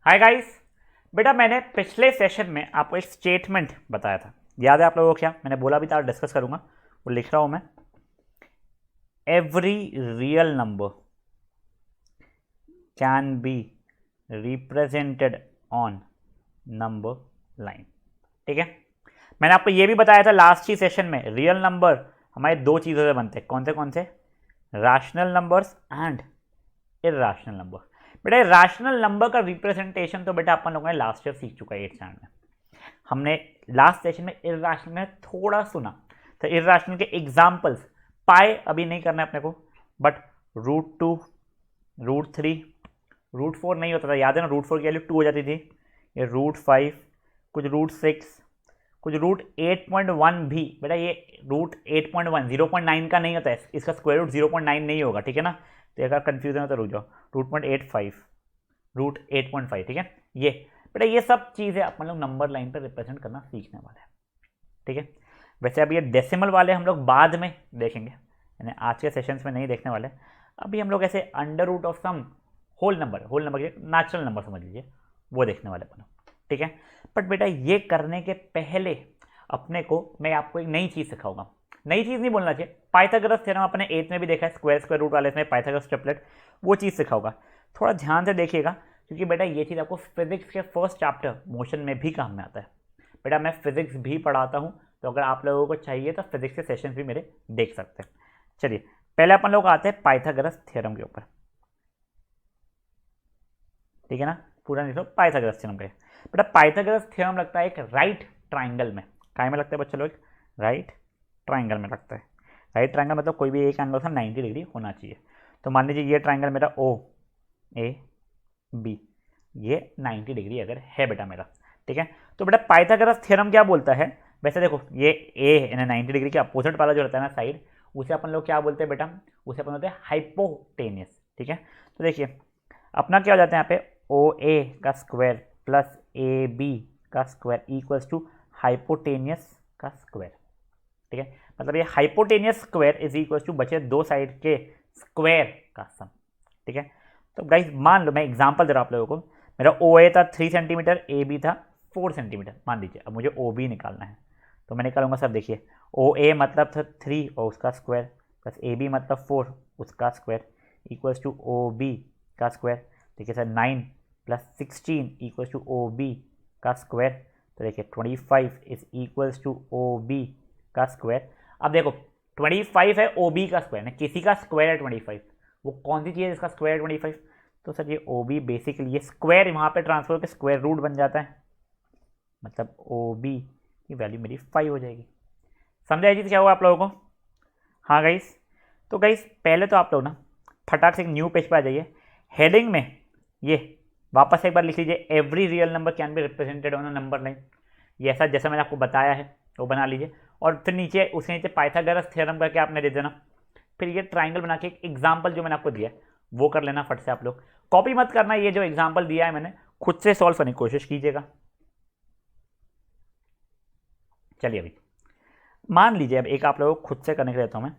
Hi guys. बेटा मैंने पिछले सेशन में आपको एक स्टेटमेंट बताया था, याद है आप लोगों को? क्या मैंने बोला भी था, डिस्कस करूंगा, वो लिख रहा हूं मैं। Every real number can be represented on number line. ठीक है, मैंने आपको ये भी बताया था लास्ट ही सेशन में, रियल नंबर हमारे दो चीज़ों से बनते हैं। कौन से? Rational numbers and irrational number. बेटा रैशनल नंबर का रिप्रेजेंटेशन तो बेटा अपन लोगों ने लास्ट ईयर सीख चुका है 8 स्टैंडर्ड में। हमने लास्ट सेशन में इर्राशनल में थोड़ा सुना, तो इर्राशनल के एग्जाम्पल्स पाए अभी नहीं करना है अपने को, बट √2, √3, √4 नहीं होता था, याद है ना? √4 की वैल्यू 2 हो जाती थी। ये √5, कुछ √6, कुछ √8.1 भी। बेटा ये √8.1 0.9 का नहीं होता है, इसका स्क्वायर रूट 0.9 नहीं होगा, ठीक है ना? तो अगर कंफ्यूजन हो तो रुक जाओ। √8.5, √8.5, ठीक है। ये बेटा ये सब चीज़ें अपन लोग नंबर लाइन पर रिप्रेजेंट करना सीखने वाले हैं, ठीक है। वैसे अब ये डेसिमल वाले हम लोग बाद में देखेंगे, यानी आज के सेशंस में नहीं देखने वाले। अभी हम लोग ऐसे under root of some whole number के नेचुरल नंबर समझ लीजिए, वो देखने वाले अपन, ठीक है। बट बेटा ये करने के पहले अपने को मैं आपको एक नई चीज़ सिखाऊंगा। नई चीज़ नहीं बोलना चाहिए, पाइथागोरस थ्योरम अपने 8th में भी देखा है, स्क्वायर रूट वाले में पाइथागोरस ट्रिपलेट, वो चीज़ सिखाऊंगा। थोड़ा ध्यान से देखिएगा, क्योंकि बेटा ये चीज़ आपको फिजिक्स के फर्स्ट चैप्टर मोशन में भी काम में आता है। बेटा मैं फिजिक्स भी पढ़ाता हूँ, तो अगर आप लोगों को चाहिए तो फिजिक्स के सेशंस भी मेरे देख सकते हैं। चलिए पहले अपन लोग आते हैं पाइथागोरस थ्योरम के ऊपर, ठीक है ना? पूरा नहीं, पाइथागोरस थ्योरम का। बेटा पाइथागोरस थ्योरम लगता है एक राइट ट्राइंगल में। काय में लगता है बच्चे लोग? राइट ट्राइंगल में लगता है। राइट ट्राइंगल मतलब कोई भी एक एंगल था 90 डिग्री होना चाहिए। तो मान लीजिए ये ट्राइंगल मेरा ओ ए बी, ये 90 डिग्री अगर है बेटा मेरा, ठीक है। तो बेटा पाइथागोरस थ्योरम क्या बोलता है? वैसे देखो ये ए यानी 90 डिग्री के अपोजिट वाला जो रहता है ना साइड, उसे अपन लोग क्या बोलते हैं बेटा? उसे अपन बोलते हैं हाइपोटेनियस, ठीक है। तो देखिए अपना क्या हो जाता है यहाँ पे, ओ ए का स्क्वायर प्लस ए बी का स्क्वायर इक्वल्स टू हाइपोटेनियस का स्क्वायर, ठीक है। मतलब ये hypotenuse square is equals to बचे दो साइड के स्क्वायर का सम, ठीक है। तो गाइस मान लो, मैं एग्जांपल दे रहा हूँ आप लोगों को, मेरा ओ ए था 3 सेंटीमीटर, ए बी था 4 सेंटीमीटर मान लीजिए। अब मुझे ओ बी निकालना है, तो मैं निकालूंगा सब। देखिए ओ ए मतलब था 3 और उसका स्क्वायर, प्लस ए बी मतलब 4 उसका square, equals to O B का स्क्वायर। देखिए sir 9 plus 16 equals to O B का स्क्वायर। तो देखिए 25 is equals to O B का स्क्वायर। अब देखो 25 है ओ बी का स्क्वायर, किसी का स्क्वायर है 25, वो कौन सी चीज़ है जिसका स्क्वायर है 25? तो सर ये ओ बी बेसिकली ये स्क्वायर वहाँ पे ट्रांसफर होकर स्क्वायर रूट बन जाता है, मतलब ओ बी की वैल्यू मेरी 5 हो जाएगी। समझा ये चीज़ क्या हुआ आप लोगों को? हाँ गाइस। तो गाइस पहले तो आप लोग ना फटाक से एक न्यू पेज पर आ जाइए, हेडिंग में ये वापस एक बार लिख लीजिए, every real number can be represented on a number line. ये ऐसा जैसा मैंने आपको बताया है वो बना लीजिए, और फिर नीचे उसके नीचे पाइथागोरस थ्योरम करके आपने दे देना। फिर ये ट्राइंगल बना के एक एग्जाम्पल जो मैंने आपको दिया है वो कर लेना फट से। आप लोग कॉपी मत करना, ये जो एग्जाम्पल दिया है मैंने खुद से सॉल्व करने की कोशिश कीजिएगा। चलिए अभी मान लीजिए, अब एक आप लोगों को खुद से करने के लिए देता हूं मैं।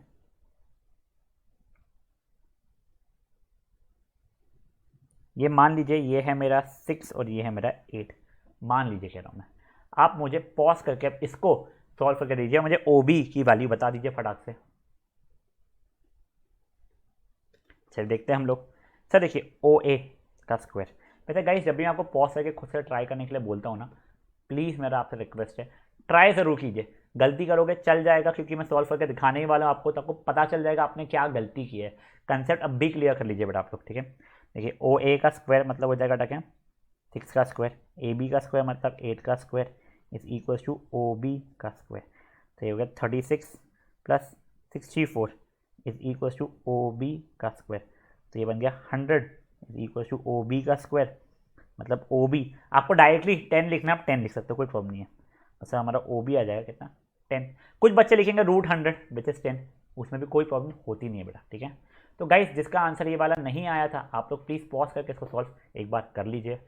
ये मान लीजिए ये है मेरा 6 और ये है मेरा 8, मान लीजिए कह रहा हूं मैं। आप मुझे पॉज करके अब इसको सॉल्व करके दीजिए, मुझे ओ बी की वैल्यू बता दीजिए फटाक से। चलिए देखते हैं हम लोग। सर देखिए ओ ए का स्क्वायर। वैसे गाइस जब भी मैं आपको पॉज करके खुद से ट्राई करने के लिए बोलता हूँ ना, प्लीज़ मेरा आपसे रिक्वेस्ट है ट्राई ज़रूर कीजिए। गलती करोगे चल जाएगा, क्योंकि मैं सॉल्व करके दिखाने ही वाला हूँ आपको, तो आपको पता चल जाएगा आपने क्या गलती की है। कंसेप्ट अब भी क्लियर कर लीजिए बेटा आप लोग, ठीक है। देखिए ओ ए का स्क्वायर मतलब हो जाएगा क्या? 6 का स्क्वायर, ए बी का स्क्वायर मतलब 8 का square is equals to O B का स्क्वायर। तो ये हो गया 36 plus 64 is equals to O B का स्क्वायर। तो ये बन गया 100 is equals to O B का स्क्वायर। मतलब ओ बी आपको डायरेक्टली 10 लिखना है, आप 10 लिख सकते हो, कोई प्रॉब्लम नहीं है। अच्छा हमारा ओ बी आ जाएगा कितना? 10। कुछ बच्चे लिखेंगे √100 विच इज़ 10, उसमें भी कोई प्रॉब्लम होती नहीं है बेटा, ठीक है। तो गाइस जिसका आंसर ये वाला नहीं आया था, आप लोग प्लीज़ पॉज करके इसको सॉल्व एक बार कर लीजिए।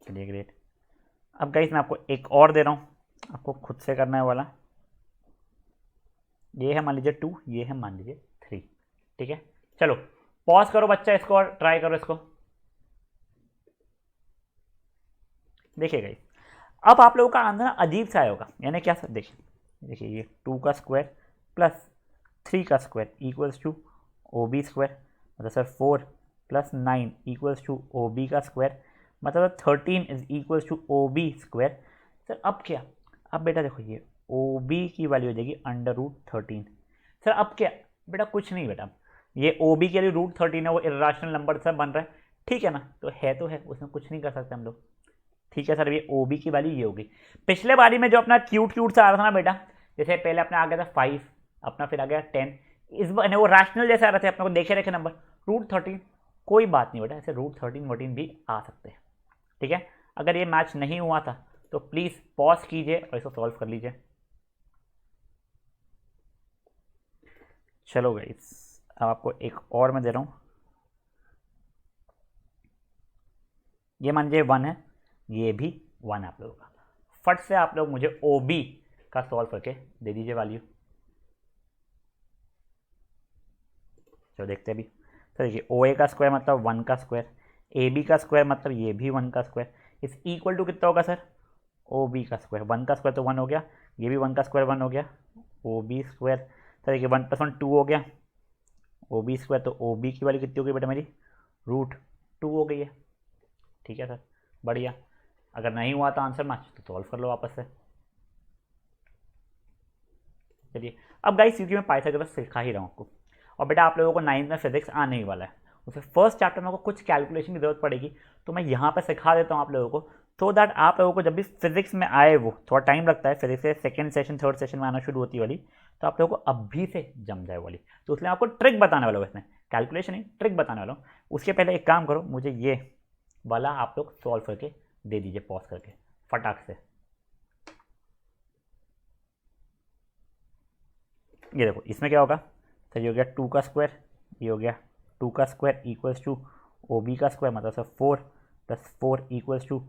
चलिए ग्रेट। अब गाइस मैं आपको एक और दे रहा हूँ, आपको खुद से करना है वाला। ये है मान लीजिए 2, ये है मान लीजिए 3, ठीक है। चलो पॉज करो बच्चा इसको और ट्राई करो इसको। देखिएगा अब आप लोगों का आंसर अजीब सा होगा, यानी क्या सर, देखिए ये 2 का स्क्वायर प्लस 3 का square equals to O B square, मतलब sir 4 plus 9 equals to O B का स्क्वायर, मतलब 13 is equals to O B square. Sir अब क्या, अब बेटा देखो ये ओ बी की वैल्यू हो जाएगी √13। सर अब क्या बेटा, कुछ नहीं बेटा, ये ओ बी के लिए √13 है, वो इर्राशनल नंबर से बन रहा है, ठीक है ना, तो है, उसमें कुछ नहीं कर सकते हम लोग, ठीक है सर। ये ओ बी की वैल्यू ये होगी। पिछले बारी में जो अपना क्यूट सा आ रहा था ना बेटा, जैसे पहले अपने आ गया था 5, अपना फिर आ गया 10, इस बार वो रैशनल जैसे आ रहे थे अपने को देखे रखे नंबर √13, कोई बात नहीं बेटा, ऐसे √13 भी आ सकते हैं, ठीक है। अगर ये मैच नहीं हुआ था तो प्लीज़ पॉज कीजिए और इसको सॉल्व कर लीजिए। चलो गाइस, अब आपको एक और मैं दे रहा हूँ, ये मान लीजिए 1 है, ये भी 1 है आप लोगों का। फट से आप लोग मुझे ओ बी का सॉल्व करके दे दीजिए वैल्यू। चलो देखते हैं अभी। तो देखिए ओ ए का स्क्वायर मतलब 1 का स्क्वायर, ए बी का स्क्वायर मतलब ये भी 1 का स्क्वायर, इस इक्वल टू कितना होगा सर, ओ बी का स्क्वायर, 1 का स्क्वायर तो 1 हो गया, ये भी 1 का स्क्वायर 1 हो गया, ओ बी स्क्वायर, तो देखिए 1 + 1 2 हो गया, ओ बी स्क्वायर, तो ओ बी की वैल्यू कितनी हो गई बेटा मेरी, √2 हो गई है, ठीक है सर, बढ़िया। अगर नहीं हुआ तो आंसर मैच तो सॉल्व कर लो वापस से। चलिए अब गाइस, क्योंकि मैं पाइथागोरस सिखा ही रहा हूँ आपको, और बेटा आप लोगों को 9th में फिजिक्स आने ही वाला है, उसमें फर्स्ट चैप्टर में आपको कुछ कैलकुलेशन की जरूरत पड़ेगी, तो मैं यहाँ पर सिखा देता हूँ आप लोगों को, तो दैट आप लोगों को जब भी फिजिक्स में आए, वो थोड़ा टाइम लगता है, फिजिक्स से सेकंड सेशन थर्ड सेशन में आना शुरू होती वाली, तो आप लोगों को अभी से जम जाए वाली, तो इसलिए आपको ट्रिक बताने वाला हूँ, इसमें कैलकुलेशन ही ट्रिक बताने वाला हूँ। उसके पहले एक काम करो, मुझे ये वाला आप लोग सॉल्व करके दे दीजिए पॉज करके फटाक से। ये देखो इसमें क्या होगा, तो ये हो गया 2 का स्क्वायर, ये हो गया 2 का square equals to O B का स्क्वायर, मतलब sir 4 + 4 equals to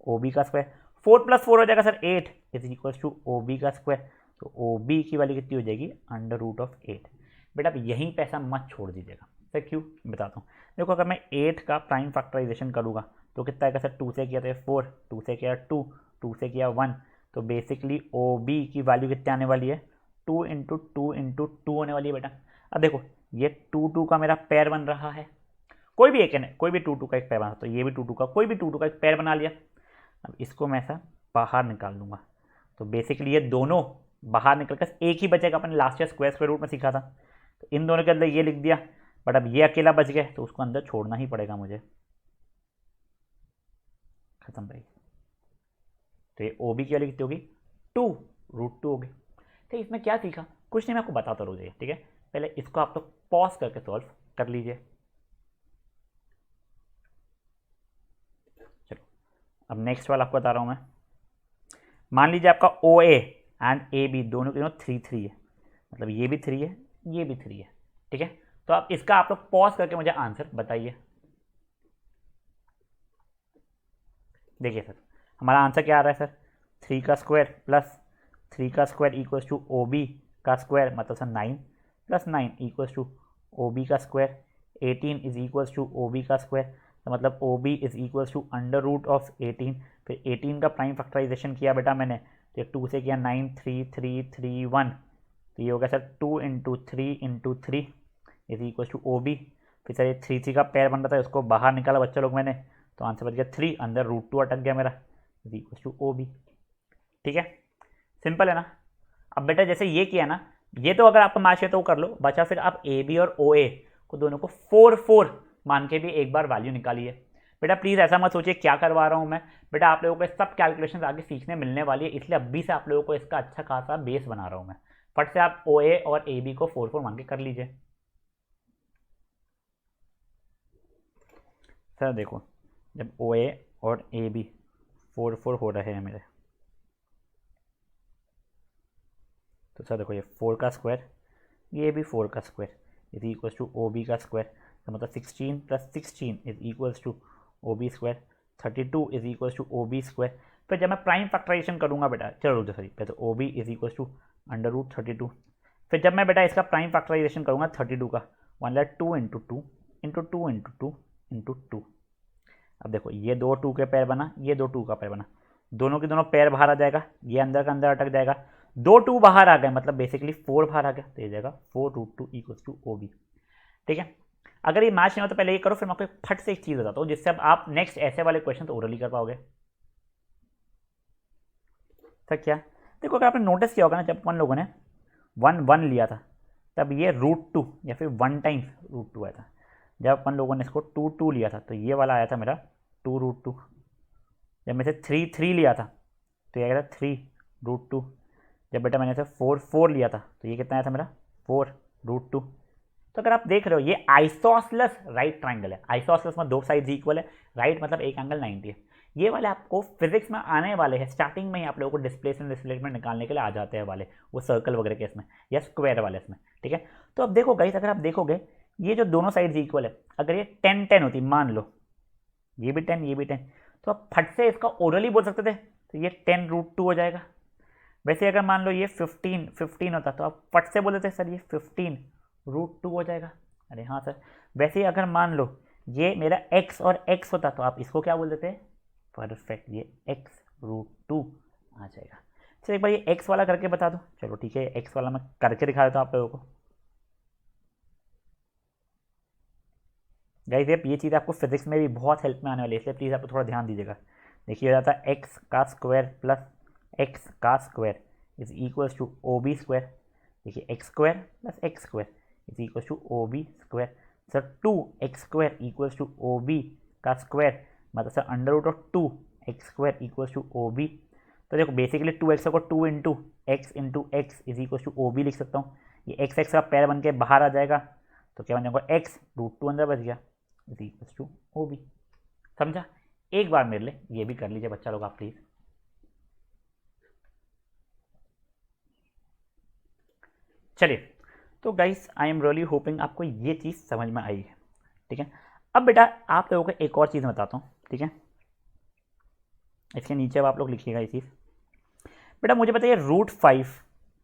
O B का स्क्वायर, 4 + 4 हो जाएगा sir 8 is equals to O B का स्क्वायर, तो ओ बी की वैल्यू कितनी हो जाएगी √8। बेटा अब यहीं पैसा मत छोड़ दीजिएगा, सर क्यों बताता हूँ। देखो अगर मैं 8 का प्राइम फैक्टराइजेशन करूँगा तो कितना आएगा सर, 2 से किया तो 4, 2 से किया 2, 2 से किया 1, तो बेसिकली ओ बी की वैल्यू कितने आने वाली है, 2 × 2 × 2 होने वाली है बेटा। अब देखो ये 2 का मेरा पैर बन रहा है, कोई भी एक है, कोई भी 2 का एक पैर बना, तो ये भी 2 का, कोई भी 2 का एक पैर बना लिया। अब इसको मैं ऐसा बाहर निकाल लूँगा, तो बेसिकली ये दोनों बाहर निकल कर एक ही बचेगा, अपने लास्ट ईयर स्क्वायर रूट में सीखा था, तो इन दोनों के अंदर ये लिख दिया, बट अब ये अकेला बच गया तो उसको अंदर छोड़ना ही पड़ेगा मुझे, खत्म भाई। तो ये ओ बी की वैल्यू कितनी होगी, 2 √2 होगी। तो इसमें क्या सीखा, कुछ नहीं, मैं आपको बताता रहूँगा, ठीक है। पहले इसको आप लोग पॉज करके सॉल्व कर लीजिए। चलो अब नेक्स्ट वाला आपको बता रहा हूँ मैं। मान लीजिए आपका ओ ए एंड ए बी दोनों के 3 है, मतलब ये भी 3 है, ये भी 3 है, ठीक है। तो अब इसका आप लोग पॉज करके मुझे आंसर बताइए। देखिए सर हमारा आंसर क्या आ रहा है सर, 3 का स्क्वायर प्लस 3 का square equals to O B का स्क्वायर, मतलब sir 9 + 9 equals to O B का square, 18 is equals to O B का स्क्वायर, तो मतलब O B is equals to √18। फिर 18 का प्राइम फैक्टराइजेशन किया बेटा मैंने, तो 2 से किया 9 3 3 3 1, तो ये हो गया sir 2 × 3 × 3 is equals to O B. फिर सर ये 3 का पैर बन रहा था, उसको बाहर निकाला बच्चा लोग मैंने, तो आंसर बच गया 3, अंदर √2 अटक गया मेरा, is equals to O B, ठीक है। सिंपल है ना। अब बेटा जैसे ये किया ना, ये तो अगर आपका मैच है तो वो कर लो, बचा फिर आप ए बी और ओ ए को दोनों को 4 मान के भी एक बार वैल्यू निकालिए। बेटा प्लीज़ ऐसा मत सोचिए क्या करवा रहा हूँ मैं, बेटा आप लोगों को सब कैलकुलेशन आगे सीखने मिलने वाली है, इसलिए अभी से आप लोगों को इसका अच्छा खासा बेस बना रहा हूँ मैं। फट से आप ओ ए और ए बी को 4 मान के कर लीजिए। सर देखो जब ओ ए और ए बी 4 हो रहे हैं मेरे, तो सर देखो ये 4 का स्क्वायर, ये भी 4 का square is equals to O B का स्क्वायर, तो मतलब 16 + 16 is equals to O B square, 32 is equals to O B square. फिर जब मैं प्राइम फैक्टराइजेशन करूँगा बेटा, चलो रुक जाओ सॉरी, पहले तो O B is equals to √32। फिर जब मैं बेटा इसका प्राइम फैक्टराइजेशन करूँगा 32 का, 1 2 × 2 into two into two into two. अब देखो ये दो टू के पेयर बना, ये दो टू का पेयर बना, दोनों के दोनों पेयर बाहर आ जाएगा, ये अंदर का अंदर अटक जाएगा, दो टू बाहर आ गए मतलब बेसिकली 4 बाहर आ गया, तो ये जाएगा 4√2 इक्वल्स टू OB। ठीक है, अगर ये मैच नहीं हो तो पहले ये करो, फिर मैं आपको फट से एक चीज़ बताता हूँ जिससे अब आप नेक्स्ट ऐसे वाले क्वेश्चन तो ओरली कर पाओगे। सर क्या? देखो अगर आपने नोटिस किया होगा ना, जब अपन लोगों ने 1 लिया था तब ये √2 या फिर 1 टाइम्स √2 आया था। जब अपन लोगों ने इसको 2 लिया था तो ये वाला आया था मेरा 2√2। जब मैं इसे 3 लिया था तो ये आया था 3√2। जब बेटा मैंने इसे 4 लिया था तो ये कितना आया था मेरा 4√2। तो अगर आप देख रहे हो ये आइसोसलेस राइट ट्राइंगल है। आइसोसलेस में दो साइड्स इक्वल है, राइट मतलब एक एंगल 90 है। ये वाले आपको फिजिक्स में आने वाले हैं, स्टार्टिंग में ही आप लोगों को डिस्प्लेसमेंट डिस्प्लेसमेंट निकालने के लिए आ जाते हैं वाले, वो सर्कल वगैरह के इसमें या स्क्वायर वाले इसमें। ठीक है, तो अब देखो गाइस, अगर आप देखोगे ये जो दोनों साइड्स इक्वल है, अगर ये 10 होती, मान लो ये भी 10 ये भी 10, तो आप फट से इसका ओरली बोल सकते थे, तो ये 10√2 हो जाएगा। वैसे अगर मान लो ये 15 होता तो आप फट से बोले थे सर ये 15√2 हो जाएगा। अरे हाँ सर। वैसे अगर मान लो ये मेरा x और x होता तो आप इसको क्या बोल देते? परफेक्ट, ये x√2 आ जाएगा। चलो एक बार ये x वाला करके बता दो। चलो ठीक है, x वाला मैं करके दिखा देता हूँ आप लोगों को। गाइस ये चीज़ आपको फिजिक्स में भी बहुत हेल्प में आने वाली है, इसलिए प्लीज़ आप थोड़ा ध्यान दीजिएगा। देखिए हो जाता है x का स्क्वायर प्लस x का square is equals to OB square. देखिए x square plus x square is equals to OB square. Sir 2x square equals to OB का स्क्वायर, मतलब sir √2x square equals to OB। तो देखो basically 2x को 2 into x is equals to OB लिख सकता हूँ। ये x का पैर बन के बाहर आ जाएगा, तो क्या बन जाएगा x√2 अंदर बच गया इज इक्वल्स टू OB। समझा? एक बार मेरे लिए ये भी कर लीजिए बच्चा लोग आप प्लीज़। चलिए, तो guys I am really hoping आपको ये चीज़ समझ में आई है। ठीक है, अब बेटा आप लोगों को एक और चीज़ बताता हूँ। ठीक है, इसके नीचे अब आप लोग लिखिएगा ये चीज़। बेटा मुझे बताइए √5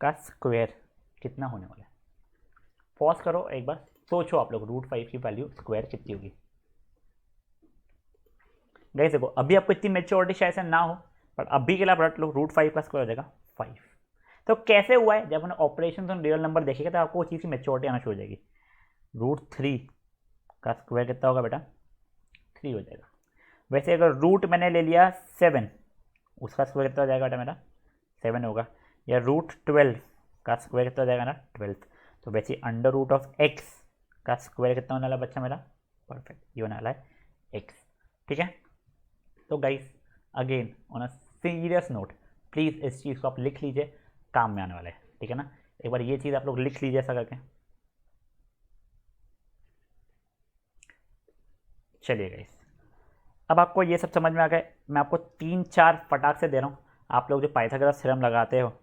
का स्क्वायर कितना होने वाला है? पॉज करो एक बार, सोचो आप लोग √5 की वैल्यू स्क्वायर कितनी होगी। गाइस देखो अभी आपको इतनी मेच्योरिटी शायद से ना हो, पर अभी के लिए आप रट लो √5 का स्क्वायर हो जाएगा 5। तो कैसे हुआ है? जब हमने ऑपरेशन और रियल नंबर देखेगा तो आपको वो चीज़ की मेच्योरिटी आना शुरू हो जाएगी। √3 का स्क्वायर कितना होगा बेटा? 3 हो जाएगा। वैसे अगर रूट मैंने ले लिया 7, उसका स्क्वायर कितना हो जाएगा बेटा मेरा? 7 होगा। या √12 का स्क्वायर कितना हो जाएगा ना? 12। तो वैसे √x का स्क्वायर कितना होने वाला बच्चा मेरा? परफेक्ट, ये होने वाला है x। ठीक है, तो guys again on a serious note please इस चीज़ को आप लिख लीजिए, काम में आने वाला है। ठीक है ना, एक बार ये चीज़ आप लोग लिख लीजिए ऐसा करके। चलिए गाइस, अब आपको ये सब समझ में आ गया। मैं आपको 3-4 फटाक से दे रहा हूँ, आप लोग जो पाइथागोरस थ्योरम लगाते हो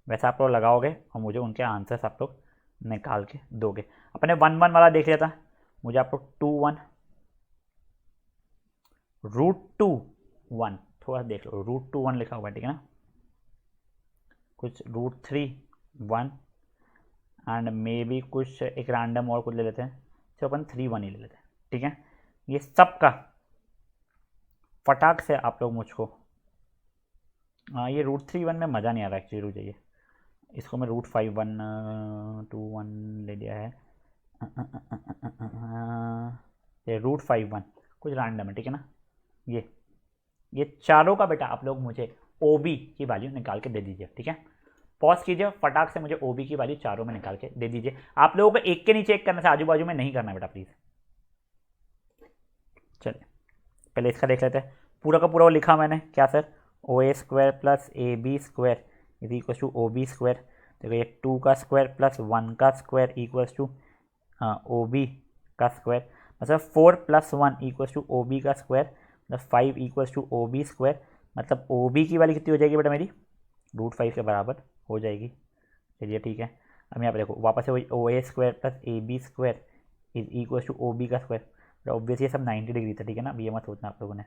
वैसे आप लोग लगाओगे और मुझे उनके आंसर्स आप लोग निकाल के दोगे। अपने 1 वाला देख लिया था, मुझे आप लोग 2 √2 थोड़ा देख लो, √2 लिखा हुआ है। ठीक है ना, कुछ √3 एंड मे बी कुछ एक रैंडम और कुछ ले लेते हैं, तो अपन 3 ही ले लेते हैं। ठीक है, ये सब का फटाक से आप लोग मुझको ये √3 में मज़ा नहीं आ रहा एक्चुअली, रुक जाइए, इसको मैं √5 ले लिया है। ये √5 कुछ रैंडम है। ठीक है ना, ये चारों का बेटा आप लोग मुझे OB की वैल्यू निकाल के दे दीजिए। ठीक है, पॉज कीजिए, फटाक से मुझे OB की वैल्यू चारों में निकाल के दे दीजिए। आप लोगों को एक के नीचे एक करना से आजू बाजू में नहीं करना बेटा प्लीज़। चलिए पहले इसका देख लेते हैं, पूरा का पूरा वो लिखा मैंने क्या sir? OA square plus AB square is equals to OB square. देखो ये 2 का स्क्वायर प्लस 1 का स्क्वायर इक्वल्स टू OB का स्क्वायर, मतलब 4 + 1 इक्वल्स टू OB का स्क्वायर, मतलब 5 इक्वल्स टू OB स्क्वायर। मतलब OB की वैल्यू कितनी हो जाएगी बेटा मेरी? √5 के बराबर हो जाएगी। चलिए ठीक है, अब यहाँ पर देखो वापस से वही OA square plus AB square is equals to OB का स्क्वायर। ऑब्वियसली सब 90 डिग्री था। ठीक है ना, अब ये मत सोचना आप लोगों ने।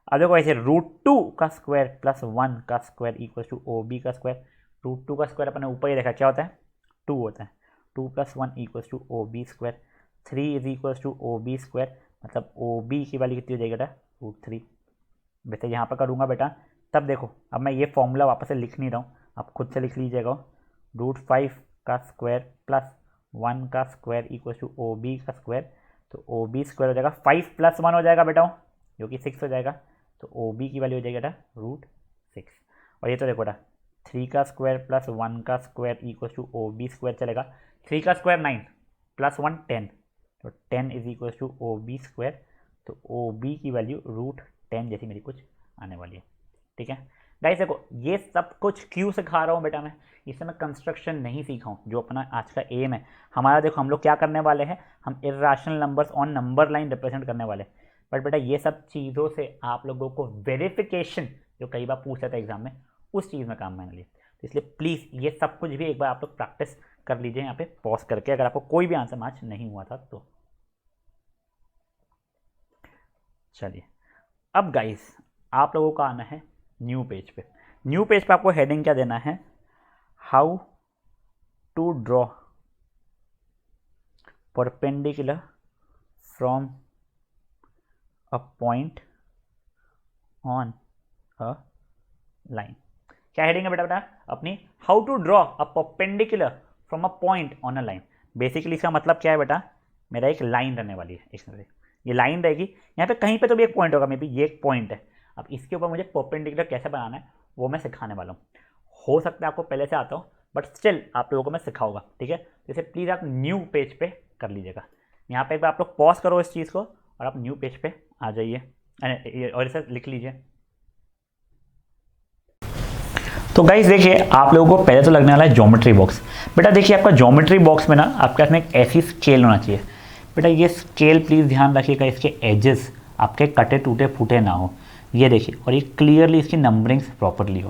अब देखो ऐसे √2 का स्क्वायर प्लस 1 का स्क्वायर इक्वल्स टू OB का स्क्वायर। √2 का स्क्वायर अपने ऊपर ही देखा क्या होता है? 2 होता है। 2 + 1 equals to OB square. 3 is equal to O B square, मतलब ओ बी की वैल्यू कितनी हो जाएगी बेटा, √3। वैसे यहाँ पर करूँगा बेटा, तब देखो अब मैं ये फॉर्मूला वापस से लिख नहीं रहा हूँ, आप खुद से लिख लीजिएगा। √5 का स्क्वायर प्लस 1 का square equal to O B का स्क्वायर, तो ओ बी स्क्वायर हो जाएगा 5 + 1 हो जाएगा बेटा, जो कि 6 हो जाएगा। तो ओ बी की वैल्यू हो जाएगी बेटा √6। और ये तो देखो बेटा 3 का स्क्वायर प्लस 1 का square equal to O B square चलेगा, 3 का स्क्वायर 9 + 1 10, तो 10 is equal to O B square. तो ओ बी की वैल्यू √10 जैसी मेरी कुछ आने वाली है। ठीक है गाइस, देखो ये सब कुछ क्यों सिखा रहा हूँ बेटा मैं, इससे मैं कंस्ट्रक्शन नहीं सीखा हूँ, जो अपना आज का एम है हमारा। देखो हम लोग क्या करने वाले हैं, हम irrational numbers on number line represent करने वाले हैं। बट बेटा ये सब चीज़ों से आप लोगों को वेरिफिकेशन, जो कई बार पूछा था एग्जाम में, उस चीज़ में काम मैंने लिया। तो इसलिए प्लीज़ ये सब कुछ भी एक बार आप लोग प्रैक्टिस कर लीजिए यहाँ पे पॉज करके, अगर आपको कोई भी आंसर मैच नहीं हुआ था तो। चलिए अब गाइस आप लोगों का आना है न्यू पेज पे। न्यू पेज पे आपको हेडिंग क्या देना है, how to draw perpendicular from a point on a line. क्या हेडिंग है बेटा अपनी, how to draw a perpendicular from a point on a line. Basically इसका मतलब क्या है बेटा, मेरा एक लाइन रहने वाली है, इसमें ये लाइन रहेगी, यहाँ पे कहीं पे तो भी एक पॉइंट होगा, मे बी ये एक पॉइंट है। अब इसके ऊपर मुझे परपेंडिकुलर कैसे बनाना है वो मैं सिखाने वाला हूँ। हो सकता है आपको पहले से आता हो, बट स्टिल आप लोगों को मैं सिखाऊंगा। ठीक है, जैसे प्लीज़ आप न्यू पेज पे कर लीजिएगा। यहाँ पे आप लोग पॉज करो इस चीज़ को और आप न्यू पेज पे आ जाइए और इसे लिख लीजिए। तो गाइस देखिए आप लोगों को पहले तो लगने वाला है ज्योमेट्री बॉक्स। बेटा देखिए आपका ज्योमेट्री बॉक्स में ना आपके पास में एक ऐसी स्केल होना चाहिए। बेटा ये स्केल प्लीज़ ध्यान रखिएगा, इसके एजेस आपके कटे टूटे फूटे ना हो, ये देखिए, और ये क्लियरली इसकी नंबरिंग्स प्रॉपरली हो।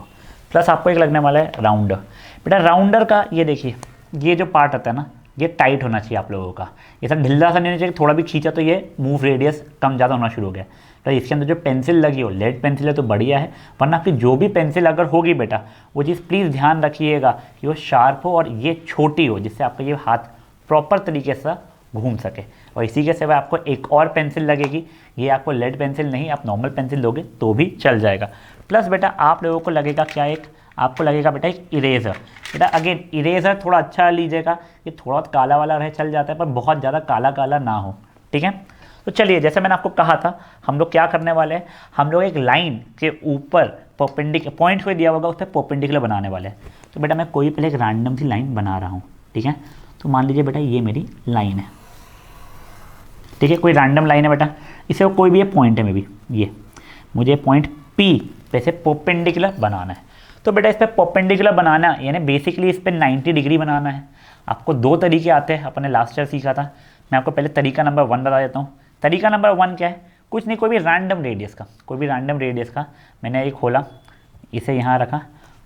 प्लस आपको एक लगने वाला है राउंडर। बेटा राउंडर का ये देखिए, ये जो पार्ट आता है ना, ये टाइट होना चाहिए आप लोगों का, ये सब ढिल्ला सा नहीं होना चाहिए, थोड़ा भी खींचा तो ये मूव रेडियस कम ज़्यादा होना शुरू हो गया। तो इसके अंदर जो पेंसिल लगी हो, लेड पेंसिल है तो बढ़िया है, वरना आपकी जो भी पेंसिल अगर होगी बेटा, वो चीज़ प्लीज़ ध्यान रखिएगा कि वो शार्प हो और ये छोटी हो, जिससे आपका ये हाथ प्रॉपर तरीके से घूम सके। और इसी के सिवा आपको एक और पेंसिल लगेगी, ये आपको लेड पेंसिल नहीं, आप नॉर्मल पेंसिल लोगे तो भी चल जाएगा। प्लस बेटा आप लोगों को लगेगा क्या, एक आपको लगेगा बेटा एक इरेज़र। बेटा अगेन इरेज़र थोड़ा अच्छा लीजिएगा, ये थोड़ा काला वाला रहे चल जाता है, पर बहुत ज़्यादा काला काला ना हो। ठीक है, तो चलिए जैसे मैंने आपको कहा था, हम लोग क्या करने वाले हैं, हम लोग एक लाइन के ऊपर परपेंडिकुलर पॉइंट कोई दिया होगा उस पर परपेंडिकुलर बनाने वाले हैं। तो बेटा मैं कोई पहले एक रैंडम सी लाइन बना रहा हूँ। ठीक है, तो मान लीजिए बेटा ये मेरी लाइन है। ठीक है, कोई रैंडम लाइन है बेटा, इसे कोई भी पॉइंट है, मे बी ये मुझे पॉइंट P पे से परपेंडिकुलर बनाना है। तो बेटा इस पर परपेंडिकुलर बनाना यानी बेसिकली इस पर 90 डिग्री बनाना है। आपको दो तरीके आते हैं, अपने लास्ट ईयर सीखा था। मैं आपको पहले तरीका नंबर 1 बता देता हूँ। तरीका नंबर 1 क्या है, कुछ नहीं, कोई भी रैंडम रेडियस का मैंने ये खोला, इसे यहाँ रखा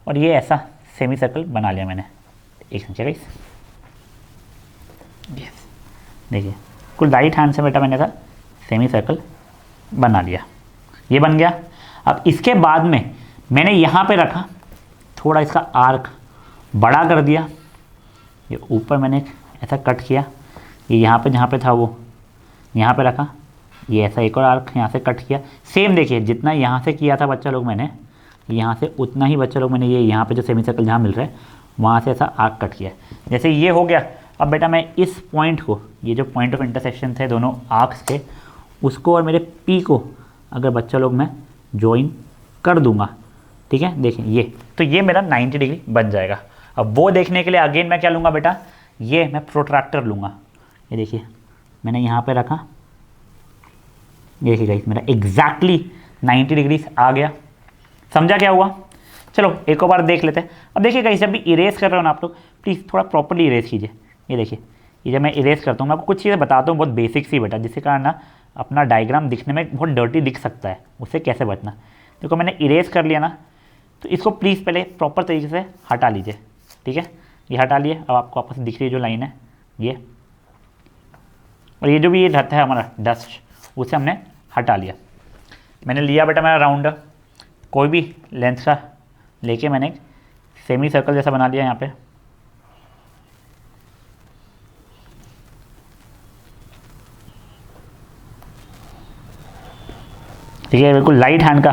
और ये ऐसा सेमी सर्कल बना लिया मैंने। एक सेकंड गाइस, यस देखिए कुल राइट हैंड से बेटा मैंने ऐसा सेमी सर्कल बना लिया, ये बन गया। अब इसके बाद में मैंने यहाँ पे रखा, थोड़ा इसका आर्क बड़ा कर दिया, ये ऊपर मैंने ऐसा कट किया, ये यहाँ पे जहाँ पे था वो यहाँ पे रखा, ये ऐसा एक और आर्क यहाँ से कट किया। सेम देखिए जितना यहाँ से किया था बच्चा लोग मैंने, यहाँ से उतना ही बच्चा लोग मैंने ये यहाँ पे जो सेमी सर्कल जहाँ मिल रहा है वहाँ से ऐसा आर्क कट किया। जैसे ये हो गया, अब बेटा मैं इस पॉइंट को, ये जो पॉइंट ऑफ इंटरसेक्शन थे दोनों आर्क्स के, उसको और मेरे P को अगर बच्चा लोग मैं ज्वाइन कर दूंगा। ठीक है, देखिए ये, तो ये मेरा 90 डिग्री बन जाएगा। अब वो देखने के लिए अगेन मैं क्या लूँगा बेटा, ये मैं प्रोट्रैक्टर लूँगा। ये देखिए मैंने यहाँ पे रखा, देखिए गाइस मेरा एग्जैक्टली 90 डिग्री आ गया। समझा क्या हुआ? चलो एक और बार देख लेते हैं। अब देखिए गाइस जब भी इरेज कर रहे हो ना आप लोग, प्लीज़ थोड़ा प्रॉपर्ली इरेज कीजिए। ये देखिए, ये जब मैं इरेज करता हूँ, मैं आपको कुछ चीज़ें बताता हूँ बहुत बेसिक सी बेटा, जिसके कारण ना अपना डायग्राम दिखने में बहुत डर्टी दिख सकता है, उससे कैसे बचना। देखो मैंने इरेज कर लिया ना, तो इसको प्लीज़ पहले प्रॉपर तरीके से हटा लीजिए। ठीक है, ये हटा लिए। अब आपको आपस दिख रही है जो लाइन है ये, और ये जो भी ये रहता है हमारा डस्ट, उसे हमने हटा लिया। मैंने लिया बेटा मेरा राउंडर, कोई भी लेंथ का लेके मैंने एक सेमी सर्कल जैसा बना लिया यहाँ पे। ठीक है, बिल्कुल लाइट हैंड का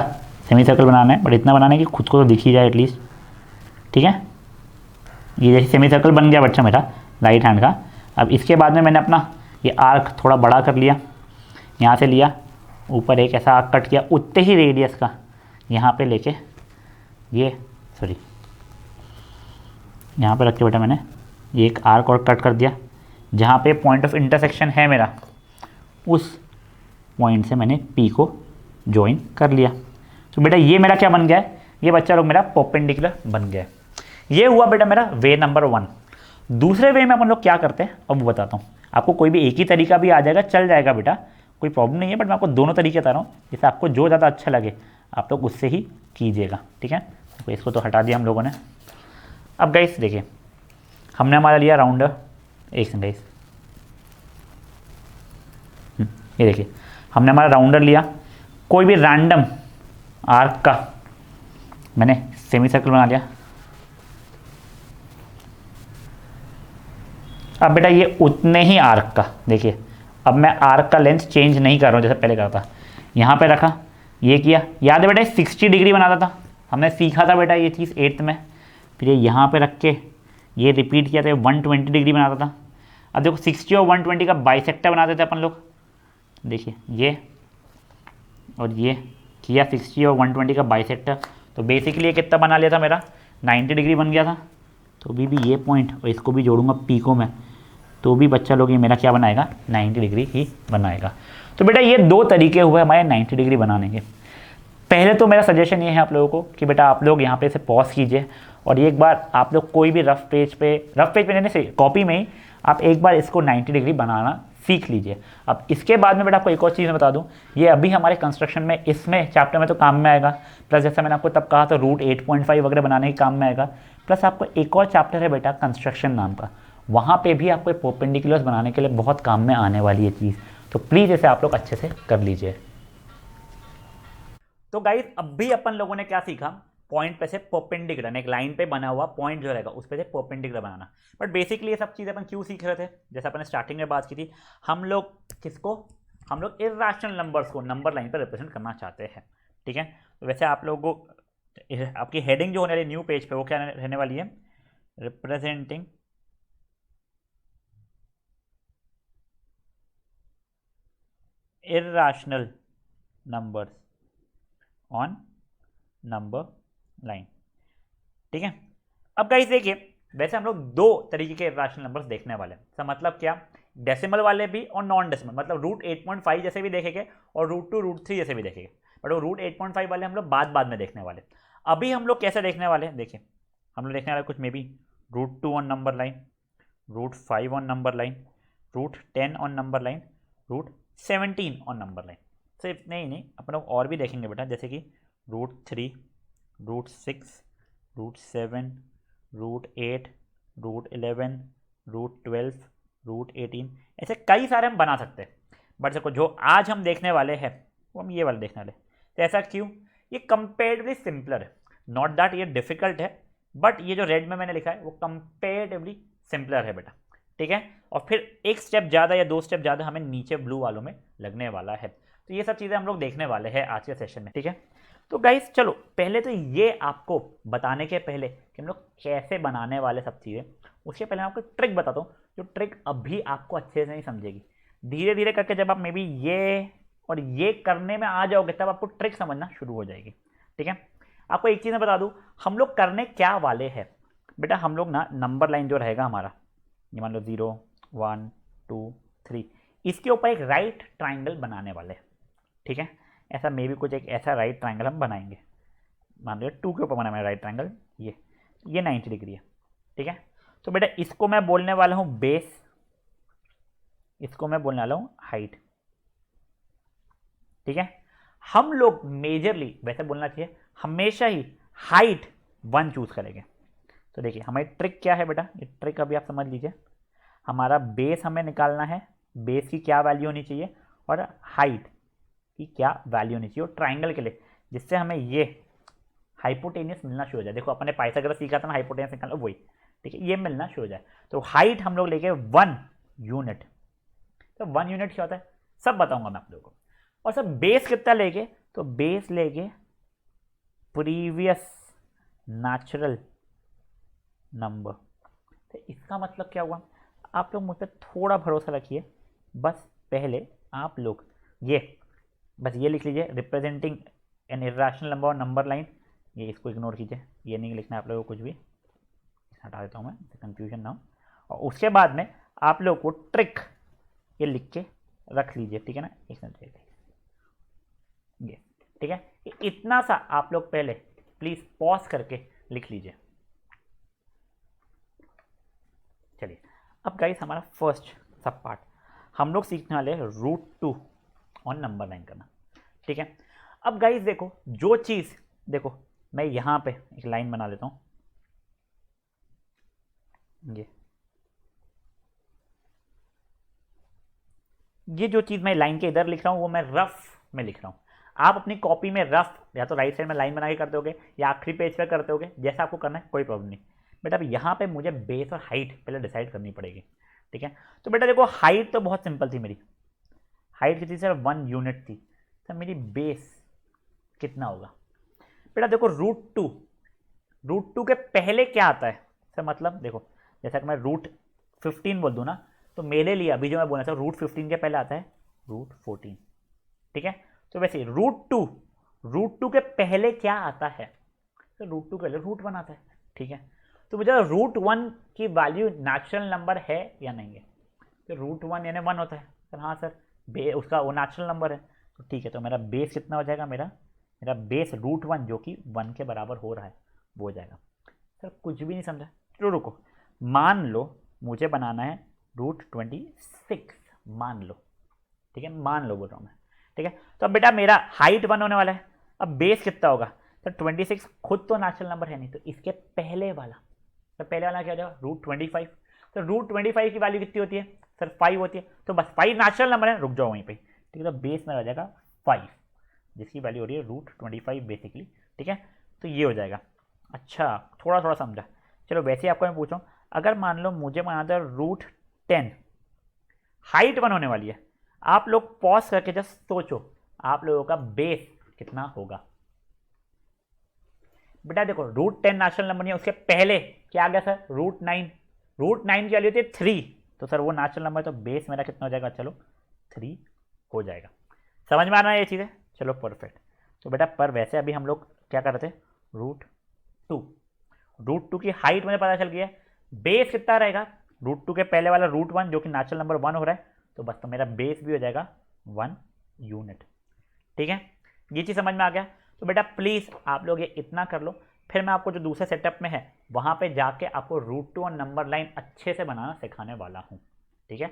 सेमी सर्कल बनाना है, बट इतना बनाना है कि खुद को तो दिख ही जाए एटलीस्ट। ठीक है, ये जैसे सेमी सर्कल बन गया बच्चा मेरा राइट हैंड का। अब इसके बाद में मैंने अपना ये आर्क थोड़ा बड़ा कर लिया, यहाँ से लिया ऊपर एक ऐसा आर्क कट किया उतने ही रेडियस का, यहाँ पे लेके ये सॉरी यहाँ पे रख के बेटा मैंने ये एक आर्क और कट कर दिया, जहाँ पे पॉइंट ऑफ इंटरसेक्शन है मेरा, उस पॉइंट से मैंने पी को ज्वाइन कर लिया। तो बेटा ये मेरा क्या बन गया है, ये बच्चा लोग मेरा परपेंडिकुलर बन गया है। ये हुआ बेटा मेरा वे नंबर 1। दूसरे वे में अपन लोग क्या करते हैं अब वो बताता हूँ आपको। कोई भी एक ही तरीका भी आ जाएगा, चल जाएगा बेटा, कोई प्रॉब्लम नहीं है, बट मैं आपको दोनों तरीके बता रहा हूँ, जिससे आपको जो ज़्यादा अच्छा लगे आप लोग उससे ही कीजिएगा। ठीक है, तो इसको तो हटा दिया हम लोगों ने। अब गाइस देखिए, हमने हमारा लिया राउंडर, एक सेकंड गाइस, ये देखिए हमने हमारा राउंडर लिया, कोई भी रैंडम आर्क का मैंने सेमी सर्कल बना लिया। अब बेटा ये उतने ही आर्क का, देखिए अब मैं आर्क का लेंथ चेंज नहीं कर रहा हूँ जैसे पहले करता था। यहाँ पे रखा, ये किया, याद है बेटा 60 डिग्री बनाता था, हमने सीखा था बेटा ये चीज़ 8th में। फिर ये यहाँ पे रख के ये रिपीट किया था, 120 डिग्री बनाता था। अब देखो 60 और 120 का बाइसेक्टर बनाते थे अपन लोग, देखिए ये और ये किया 60 और 120 का बाइसेक्टर, तो बेसिकली ये कितना बना लिया था मेरा 90 डिग्री बन गया था। तो भी ये पॉइंट और इसको भी जोड़ूंगा पी को मैं, तो भी बच्चा लोग ये मेरा क्या बनाएगा 90 डिग्री ही बनाएगा। तो बेटा ये दो तरीके हुए हमारे 90 डिग्री बनाने के। पहले तो मेरा सजेशन ये है आप लोगों को कि बेटा आप लोग यहाँ पे से पॉज कीजिए और एक बार आप लोग कोई भी रफ पेज पे नहीं से कॉपी में ही आप एक बार इसको 90 डिग्री बनाना सीख लीजिए। अब इसके बाद में बेटा आपको एक और चीज़ मैं बता दूं, ये अभी हमारे कंस्ट्रक्शन में इसमें चैप्टर में तो काम में आएगा, प्लस जैसा मैंने आपको तब कहा था रूट 8.5 वगैरह बनाने के काम में आएगा। प्लस आपको एक और चैप्टर है बेटा कंस्ट्रक्शन नाम का, वहाँ पे भी आपको परपेंडिकुलर्स बनाने के लिए बहुत काम में आने वाली है चीज़, तो प्लीज़ इसे आप लोग अच्छे से कर लीजिए। तो गाइस अब भी अपन लोगों ने क्या सीखा, पॉइंट पे से परपेंडिकुलर, एक लाइन पे बना हुआ पॉइंट जो रहेगा उस पे से परपेंडिकुलर बनाना। बट बेसिकली ये सब चीज़ें अपन क्यों सीख रहे थे, जैसे अपन स्टार्टिंग में बात की थी, हम लोग किसको, हम लोग इर्रेशनल नंबर्स को नंबर लाइन पर रिप्रेजेंट करना चाहते हैं। ठीक है, तो वैसे आप लोगों को आपकी हेडिंग जो होने वाली न्यू पेज पे वो क्या रहने वाली है, representing irrational numbers on number line. ठीक है, अब गाइस देखिए वैसे हम लोग दो तरीके के इर्रेशनल नंबर्स देखने वाले हैं। इसका मतलब क्या, डेसिमल वाले भी और नॉन डेसिमल, मतलब रूट 8.5 जैसे भी देखेंगे और रूट 2 रूट 3 जैसे भी देखेंगे, बट वो रूट 8.5 वाले हम लोग बाद में देखने वाले। अभी हम लोग कैसे देखने वाले हैं, देखिए हम लोग देखने वाले कुछ maybe root 2 on number line, root 5 on number line, root 10 on number line, root 17 on number line. सिर्फ नहीं अपन लोग और भी देखेंगे बेटा, जैसे कि root 3, root 6, root 7, root 8, root 11, root 12, root 18, ऐसे कई सारे हम बना सकते हैं। बट देखो जो आज हम देखने वाले हैं वो हम ये वाले देखने वाले। तो ऐसा क्यों, ये कंपेरेटिवली सिंपलर है, नॉट दैट ये डिफिकल्ट है, बट ये जो रेड में मैंने लिखा है वो कंपेरेटिवली सिंपलर है बेटा। ठीक है, और फिर एक स्टेप ज़्यादा या 2 स्टेप ज़्यादा हमें नीचे ब्लू वालों में लगने वाला है। तो ये सब चीज़ें हम लोग देखने वाले हैं आज के सेशन में। ठीक है, तो गाइस चलो पहले तो ये आपको बताने के पहले कि हम लोग कैसे बनाने वाले सब चीज़ें, उसके पहले मैं आपको ट्रिक बताता हूँ, जो ट्रिक अभी आपको अच्छे से नहीं समझेगी, धीरे धीरे करके जब आप मे बी ये और ये करने में आ जाओगे तब आपको ट्रिक समझना शुरू हो जाएगी। ठीक है, आपको एक चीज़ मैं बता दूँ, हम लोग करने क्या वाले हैं बेटा, हम लोग ना नंबर लाइन जो रहेगा हमारा, ये मान लो 0, 1, 2, 3, इसके ऊपर एक राइट ट्राइंगल बनाने वाले। ठीक है, ऐसा मे भी कुछ एक ऐसा राइट ट्राइंगल हम बनाएंगे, मान लो 2 के ऊपर बना है राइट ट्राइंगल, ये 90 डिग्री है। ठीक है, तो बेटा इसको मैं बोलने वाला हूँ बेस, इसको मैं बोलने वाला हूँ हाइट। ठीक है, हम लोग मेजरली वैसे बोलना चाहिए हमेशा ही हाइट 1 चूज करेंगे। तो देखिए हमारी ट्रिक क्या है बेटा, ये ट्रिक अभी आप समझ लीजिए, हमारा बेस हमें निकालना है, बेस की क्या वैल्यू होनी चाहिए और हाइट की क्या वैल्यू होनी चाहिए और ट्राइंगल के लिए, जिससे हमें ये हाइपोटेनियस मिलना शुरू हो जाए। देखो अपने पाइथागोरस सीखा था ना, हाइपोटेनियस निकालना, वही। ठीक है, ये मिलना शुरू हो जाए तो हाइट हम लोग लेके 1 यूनिट। तो 1 यूनिट क्या होता है सब बताऊंगा मैं आप लोगों को, और सब बेस कितना लेके, तो तो बेस लेके प्रीवियस नेचुरल नंबर। तो इसका मतलब क्या हुआ, आप लोग मुझ पर थोड़ा भरोसा रखिए, बस पहले आप लोग बस ये लिख लीजिए, रिप्रेजेंटिंग एन इर्रेशनल नंबर और नंबर लाइन, ये इसको इग्नोर कीजिए, ये नहीं लिखना है आप लोगों को कुछ भी, हटा देता हूँ मैं, कंफ्यूजन ना हो। और उसके बाद में आप लोग को ट्रिक ये लिख के रख लीजिए, ठीक है ना, एक मिनट ये, ठीक है, इतना सा आप लोग पहले प्लीज पॉज करके लिख लीजिए। चलिए अब गाइस हमारा फर्स्ट सब पार्ट हम लोग सीखने वाले हैं √2 और नंबर लाइन करना, ठीक है। अब गाइस देखो, जो चीज देखो, मैं यहां पे एक लाइन बना लेता हूं, ये जो चीज मैं लाइन के इधर लिख रहा हूं वो मैं रफ में लिख रहा हूं। आप अपनी कॉपी में रफ या तो राइट साइड में लाइन बना के करते होगे या आखिरी पेज पे करते होगे, जैसा आपको करना है कोई प्रॉब्लम नहीं। बेटा अब यहाँ पे मुझे बेस और हाइट पहले डिसाइड करनी पड़ेगी, ठीक है। तो बेटा देखो, हाइट तो बहुत सिंपल थी मेरी, हाइट कितनी सर 1 यूनिट थी, सर मेरी बेस कितना होगा। बेटा देखो √2 के पहले क्या आता है सर, मतलब देखो जैसा कि मैं √15 बोल दूँ ना, तो मेरे लिए अभी जो मैं बोला था √15 के पहले आता है √14, ठीक है। तो वैसे √2 के पहले क्या आता है, तो √2 के पहले √1 आता है, ठीक है। तो मुझे √1 की वैल्यू नेचुरल नंबर है या नहीं है, तो √1 यानी 1 होता है सर, हाँ सर उसका वो नेचुरल नंबर है, तो ठीक है। तो मेरा बेस कितना हो जाएगा, मेरा बेस √1 जो कि 1 के बराबर हो रहा है वो हो जाएगा। सर कुछ भी नहीं समझा, चलो रुको, मान लो मुझे बनाना है √26, मान लो, ठीक है, मान लो बोल रहा हूँ मैं, ठीक है। तो अब बेटा मेरा हाइट 1 होने वाला है, अब बेस कितना होगा, तो 26 खुद तो नेचुरल नंबर है नहीं, तो इसके पहले वाला, तो पहले वाला क्या हो जाएगा √25। तो √25 की वैल्यू कितनी होती है सर, 5 होती है, तो बस 5 नेचुरल नंबर है, रुक जाओ वहीं पे, ठीक है। तो बेस में हो जाएगा 5, जिसकी वैल्यू हो रही है √25 बेसिकली, ठीक है। तो ये हो जाएगा। अच्छा थोड़ा थोड़ा समझा, चलो वैसे ही आपको मैं पूछूं, अगर मान लो मुझे बनाना है √10, हाइट 1 होने वाली है, आप लोग पॉज करके जस्ट सोचो आप लोगों का बेस कितना होगा। बेटा देखो √10 नेचुरल नंबर नहीं है, उसके पहले क्या आ गया सर √9 की वैल्यू होती है 3, तो सर वो नेचुरल नंबर, तो बेस मेरा कितना हो जाएगा, चलो 3 हो जाएगा। समझ में आ रहा है ये चीज़ें, चलो परफेक्ट। तो बेटा पर वैसे अभी हम लोग क्या कर रहे थे, √2 की हाइट मुझे पता चल गया, बेस कितना रहेगा, √2 के पहले वाला √1 जो कि नेचुरल नंबर 1 हो रहा है, तो बस तो मेरा बेस भी हो जाएगा 1 यूनिट, ठीक है। ये चीज़ समझ में आ गया। तो बेटा प्लीज़ आप लोग ये इतना कर लो, फिर मैं आपको जो दूसरे सेटअप में है वहाँ पे जाके आपको √2 और नंबर लाइन अच्छे से बनाना सिखाने वाला हूँ, ठीक है।